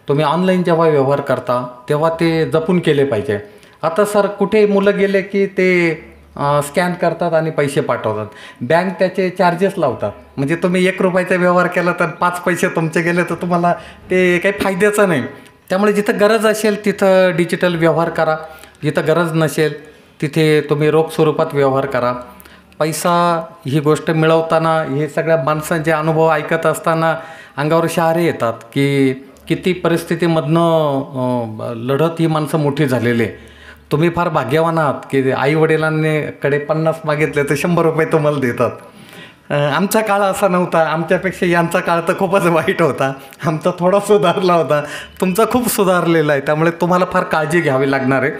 तुम्ही ऑनलाईन जेव्हा व्यवहार करता तेव्हा ते जपून केले पाहिजे. आता सर, कुठे मुलं गेले की ते स्कॅन करतात आणि पैसे पाठवतात. बँक त्याचे चार्जेस लावतात. म्हणजे तुम्ही 1 रुपयाचा व्यवहार केला तर 5 पैसे तुमचे गेले तर तुम्हाला ते काही फायद्याचं नाही. त्यामुळे जिथं गरज असेल तिथं डिजिटल व्यवहार करा, जिथं गरज नसेल तिथे तुम्ही रोख स्वरूपात व्यवहार करा. पैसा ही गोष्ट मिळवताना हे सगळ्या माणसांचे अनुभव ऐकत असताना अंगावर शहारे येतात की किती परिस्थितीमधनं लढत ही माणसं मोठी झालेली आहे. तुम्ही फार भाग्यवान आहात की आईवडिलांनी कडे 50 मागितले तर 100 रुपये तुम्हाला देतात. आमचा काळ असा नव्हता. आमच्यापेक्षा यांचा काळ तर खूपच वाईट होता. आमचा थोडा सुधारला होता, तुमचा खूप सुधारलेला आहे. त्यामुळे तुम्हाला फार काळजी घ्यावी लागणार आहे.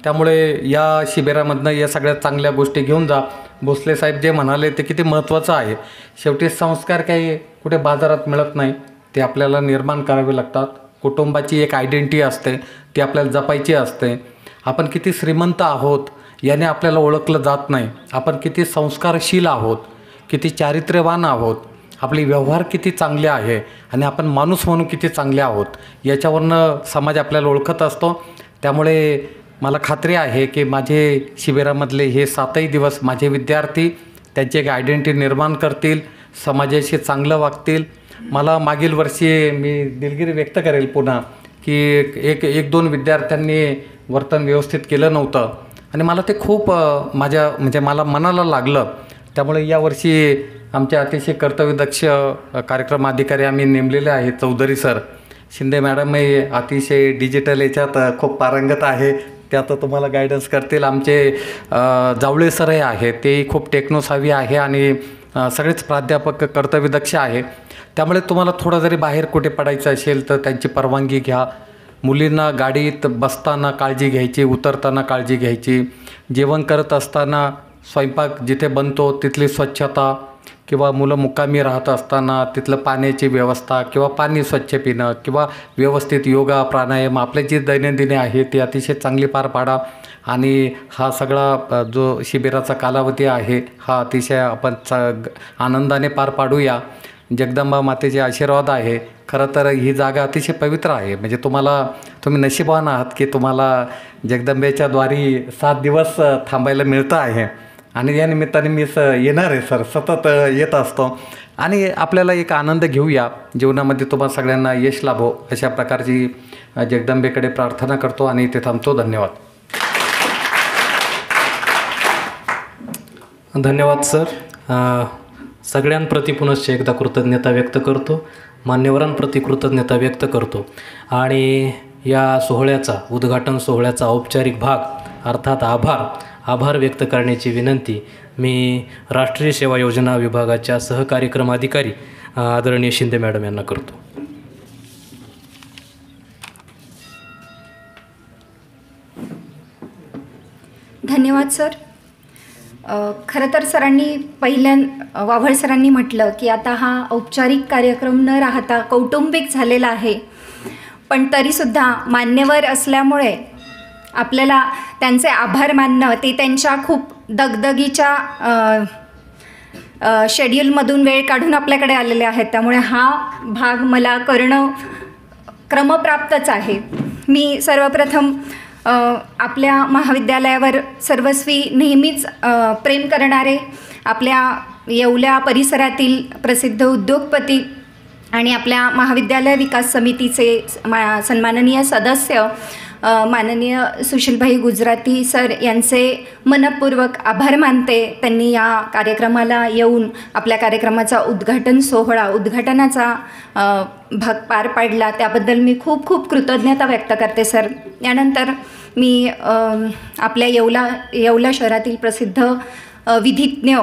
त्यामुळे या शिबिरामधनं या सगळ्या चांगल्या गोष्टी घेऊन जा. भोसले साहेब जे म्हणाले ते किती महत्त्वाचं आहे. शेवटी संस्कार काही कुठे बाजारात मिळत नाही, ते आपल्याला निर्माण करावे लागतात. कुटुंबाची एक आयडेंटिटी असते, ती आपल्याला जपायची असते. आपण किती श्रीमंत आहोत याने आपल्याला ओळखलं जात नाही. आपण किती संस्कारशील आहोत, किती चारित्र्यवान आहोत, आपले व्यवहार किती चांगले आहे आणि आपण माणूस म्हणून किती चांगले आहोत याच्यावरनं समाज आपल्याला ओळखत असतो. त्यामुळे मला खात्री आहे की माझे शिबिरामधले हे 7ही दिवस माझे विद्यार्थी त्यांची एक आयडेंटिटी निर्माण करतील, समाजाशी चांगलं वागतील. मला मागील वर्षी मी दिलगिरी व्यक्त करेल पुन्हा की एक 2 विद्यार्थ्यांनी वर्तन व्यवस्थित केलं नव्हतं आणि मला ते खूप मला मनाला लागलं. त्यामुळे यावर्षी आमच्या अतिशय कर्तव्यदक्ष कार्यक्रम अधिकारी आम्ही नेमलेले आहेत. चौधरी सर, शिंदे मॅडम हे अतिशय डिजिटल याच्यात खूप पारंगत आहे, ते आता तुम्हाला गायडन्स करतील. आमचे जावळे सरही आहे, तेही खूप टेक्नोसावी आहे आणि सगळेच प्राध्यापक कर्तव्यदक्ष आहे. त्यामुळे तुम्हाला थोडं जरी बाहेर कुठे पडायचं असेल तर त्यांची परवानगी घ्या. मुलींना गाडीत बसताना काळजी घ्यायची, उतरताना काळजी घ्यायची. जेवण करत असताना स्वयंपाक जिथे बनतो तिथली स्वच्छता किंवा मुलं मुक्कामी राहत असताना तिथलं पाण्याची व्यवस्था किंवा पाणी स्वच्छ पिणं किंवा व्यवस्थित योगा, प्राणायाम आपले जे दैनंदिन आहे ते अतिशय चांगली पार पाडा. आणि हा सगळा जो शिबिराचा कालावधी आहे हा अतिशय आपण आनंदाने पार पाडूया. जगदंबा मातेचे आशीर्वाद आहे. खरं तर ही जागा अतिशय पवित्र आहे. म्हणजे तुम्ही नशीबवान आहात की तुम्हाला जगदंबेच्या द्वारी 7 दिवस थांबायला मिळतं आहे आणि या निमित्ताने मी येणार आहे सर, सतत येत असतो. आणि आपल्याला एक आनंद घेऊया जीवनामध्ये. तुम्हाला सगळ्यांना यश लाभो अशा प्रकारची जगदंबेकडे प्रार्थना करतो आणि इथे थांबतो. धन्यवाद. धन्यवाद सर. सगळ्यांप्रती पुनश्च एकदा कृतज्ञता व्यक्त करतो, मान्यवरांप्रती कृतज्ञता व्यक्त करतो आणि या सोहळ्याचा, उद्घाटन सोहळ्याचा औपचारिक भाग अर्थात आभार व्यक्त करण्याची विनंती मी राष्ट्रीय सेवा योजना विभागाच्या सहकार्यक्रम अधिकारी आदरणीय शिंदे मॅडम यांना करतो. धन्यवाद सर. खरं तर वाव्हळ सरांनी म्हटलं की आता हा औपचारिक कार्यक्रम न राहता कौटुंबिक झालेला आहे, पण तरीसुद्धा मान्यवर असल्यामुळे आपल्याला त्यांचे आभार मानणं, ते त्यांच्या खूप दगदगीच्या शेड्यूलमधून वेळ काढून आपल्याकडे आलेले आहेत, त्यामुळे हा भाग मला करणं क्रमप्राप्तच आहे. मी सर्वप्रथम आपल्या महाविद्यालयावर सर्वस्वी नेहमीच प्रेम करणारे आपल्या येवल्या परिसरातील प्रसिद्ध उद्योगपती आणि आपल्या महाविद्यालय विकास समितीचे सन्माननीय सदस्य माननीय सुशीलभाई गुजराती सर यांचे मनपूर्वक आभार मानते. त्यांनी या कार्यक्रमाला येऊन आपल्या कार्यक्रमाचा उद्घाटनाचा भाग पार पाडला, त्याबद्दल मी खूप खूप कृतज्ञता व्यक्त करते सर. यानंतर मी आपल्या येवला शहरातील प्रसिद्ध विधिज्ञ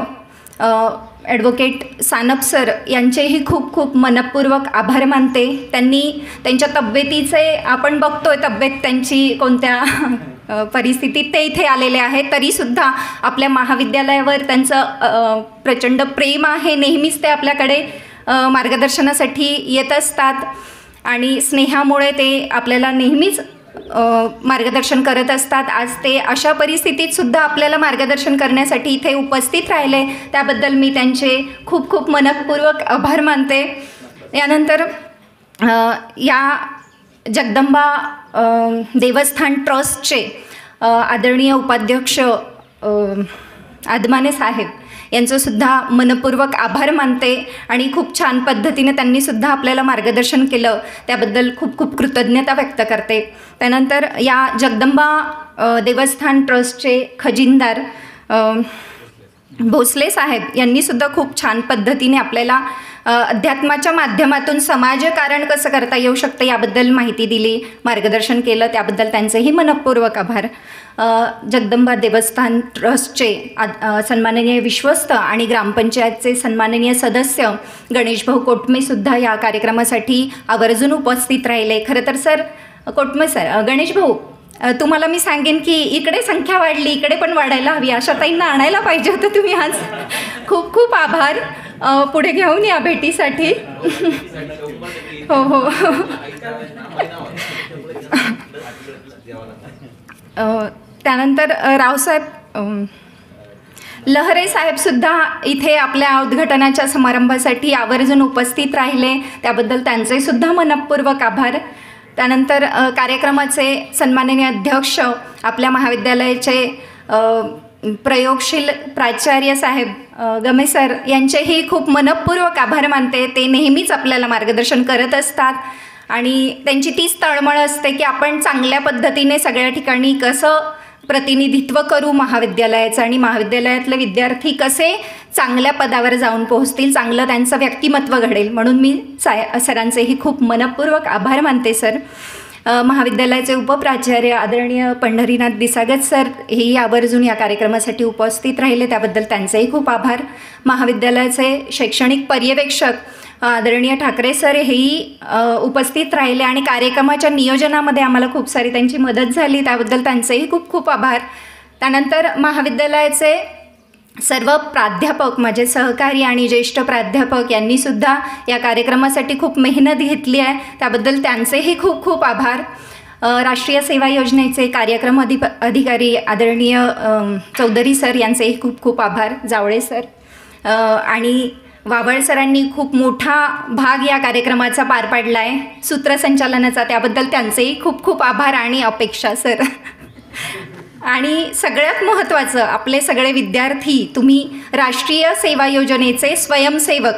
ॲडव्होकेट सानप सर यांचेही खूप खूप मनपूर्वक आभार मानते. त्यांनी त्यांच्या तब्येतीचे आपण बघतोय तब्येत त्यांची कोणत्या परिस्थितीत ते इथे आलेले आहेत, तरीसुद्धा आपल्या महाविद्यालयावर त्यांचं प्रचंड प्रेम आहे. नेहमीच ते आपल्याकडे मार्गदर्शनासाठी येत असतात आणि स्नेहामुळे ते आपल्याला नेहमीच मार्गदर्शन करत असतात. आज ते अशा परिस्थितीतसुद्धा आपल्याला मार्गदर्शन करण्यासाठी इथे उपस्थित राहिले, त्याबद्दल मी त्यांचे खूप खूप मनपूर्वक आभार मानते. यानंतर या जगदंबा देवस्थान ट्रस्टचे आदरणीय उपाध्यक्ष आदमाने साहेब यांचंसुद्धा मनपूर्वक आभार मानते आणि खूप छान पद्धतीने त्यांनीसुद्धा आपल्याला मार्गदर्शन केलं, त्याबद्दल खूप खूप कृतज्ञता व्यक्त करते. त्यानंतर या जगदंबा देवस्थान ट्रस्टचे खजिनदार भोसले साहेब यांनीसुद्धा खूप छान पद्धतीने आपल्याला अध्यात्माच्या माध्यमातून समाजकारण कसं करता येऊ शकतं याबद्दल माहिती दिली, मार्गदर्शन केलं, त्याबद्दल त्यांचेही मनपूर्वक आभार. जगदंबा देवस्थान ट्रस्टचे सन्माननीय विश्वस्त आणि ग्रामपंचायतचे सन्माननीय सदस्य गणेशभाऊ कोटमेसुद्धा या कार्यक्रमासाठी आवर्जून उपस्थित राहिले. खरं तर सर कोटमे सर, गणेशभाऊ तुम्हाला मी सांगेन की इकडे संख्या वाढली, इकडे पण वाढायला हवी, अशा ताईंना आणायला पाहिजे होतं तुम्ही आज. खूप खूप आभार. पुढे घेऊन या भेटीसाठी. हो हो. त्यानंतर रावसाहेब लहरे साहेबसुद्धा इथे आपल्या उद्घाटनाच्या समारंभासाठी आवर्जून उपस्थित राहिले, त्याबद्दल त्यांचेसुद्धा मनपूर्वक आभार. त्यानंतर कार्यक्रमाचे सन्माननीय अध्यक्ष आपल्या महाविद्यालयाचे प्रयोगशील प्राचार्य साहेब गमे सर यांचेही खूप मनपूर्वक आभार मानते. ते नेहमीच आपल्याला मार्गदर्शन करत असतात आणि त्यांची तीच तळमळ असते की आपण चांगल्या पद्धतीने सगळ्या ठिकाणी कसं प्रतिनिधित्व करू महाविद्यालयाचं आणि महाविद्यालयातले विद्यार्थी कसे चांगल्या पदावर जाऊन पोहोचतील, चांगलं त्यांचं व्यक्तिमत्व घडेल, म्हणून मी सरांचेही खूप मनपूर्वक आभार मानते सर. महाविद्यालयाचे उपप्राचार्य आदरणीय पंढरीनाथ दिसागत सर हेही आवर्जून या कार्यक्रमासाठी उपस्थित राहिले, त्याबद्दल त्यांचेही खूप आभार. महाविद्यालयाचे शैक्षणिक पर्यवेक्षक आदरणीय ठाकरे सर हेही उपस्थित राहिले आणि कार्यक्रमाच्या नियोजनामध्ये आम्हाला खूप सारी त्यांची मदत झाली, त्याबद्दल त्यांचेही खूप खूप आभार. त्यानंतर महाविद्यालयाचे सर्व प्राध्यापक, माझे सहकारी आणि ज्येष्ठ प्राध्यापक यांनीसुद्धा या कार्यक्रमासाठी खूप मेहनत घेतली आहे, त्याबद्दल त्यांचेही खूप खूप आभार. राष्ट्रीय सेवा योजनेचे कार्यक्रम अधिकारी आदरणीय चौधरी सर यांचेही खूप खूप आभार. जावळे सर आणि वाव्हळ सरांनी खूप मोठा भाग या कार्यक्रमाचा पार पाडला आहे, सूत्रसंचालनाचा, त्याबद्दल त्यांचेही खूप खूप आभार आणि अपेक्षा सर. आणि सगळ्यात महत्त्वाचं, आपले सगळे विद्यार्थी, तुम्ही राष्ट्रीय सेवा योजनेचे स्वयंसेवक,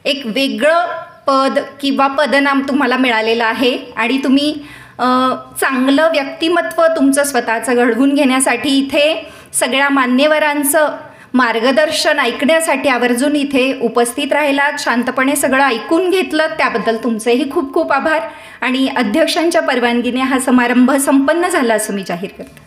एक वेगळं पद किंवा पदनाम तुम्हाला मिळालेलं आहे आणि तुम्ही चांगलं व्यक्तिमत्व तुमचं स्वतःचं घडवून घेण्यासाठी इथे सगळ्या मान्यवरांचं मार्गदर्शन ऐकण्यासाठी आवर्जून इथे उपस्थित राहिलात, शांतपणे सगळं ऐकून घेतलं, त्याबद्दल तुमचेही खूप खूप आभार. आणि अध्यक्षांच्या परवानगीने हा समारंभ संपन्न झाला असं मी जाहीर करते.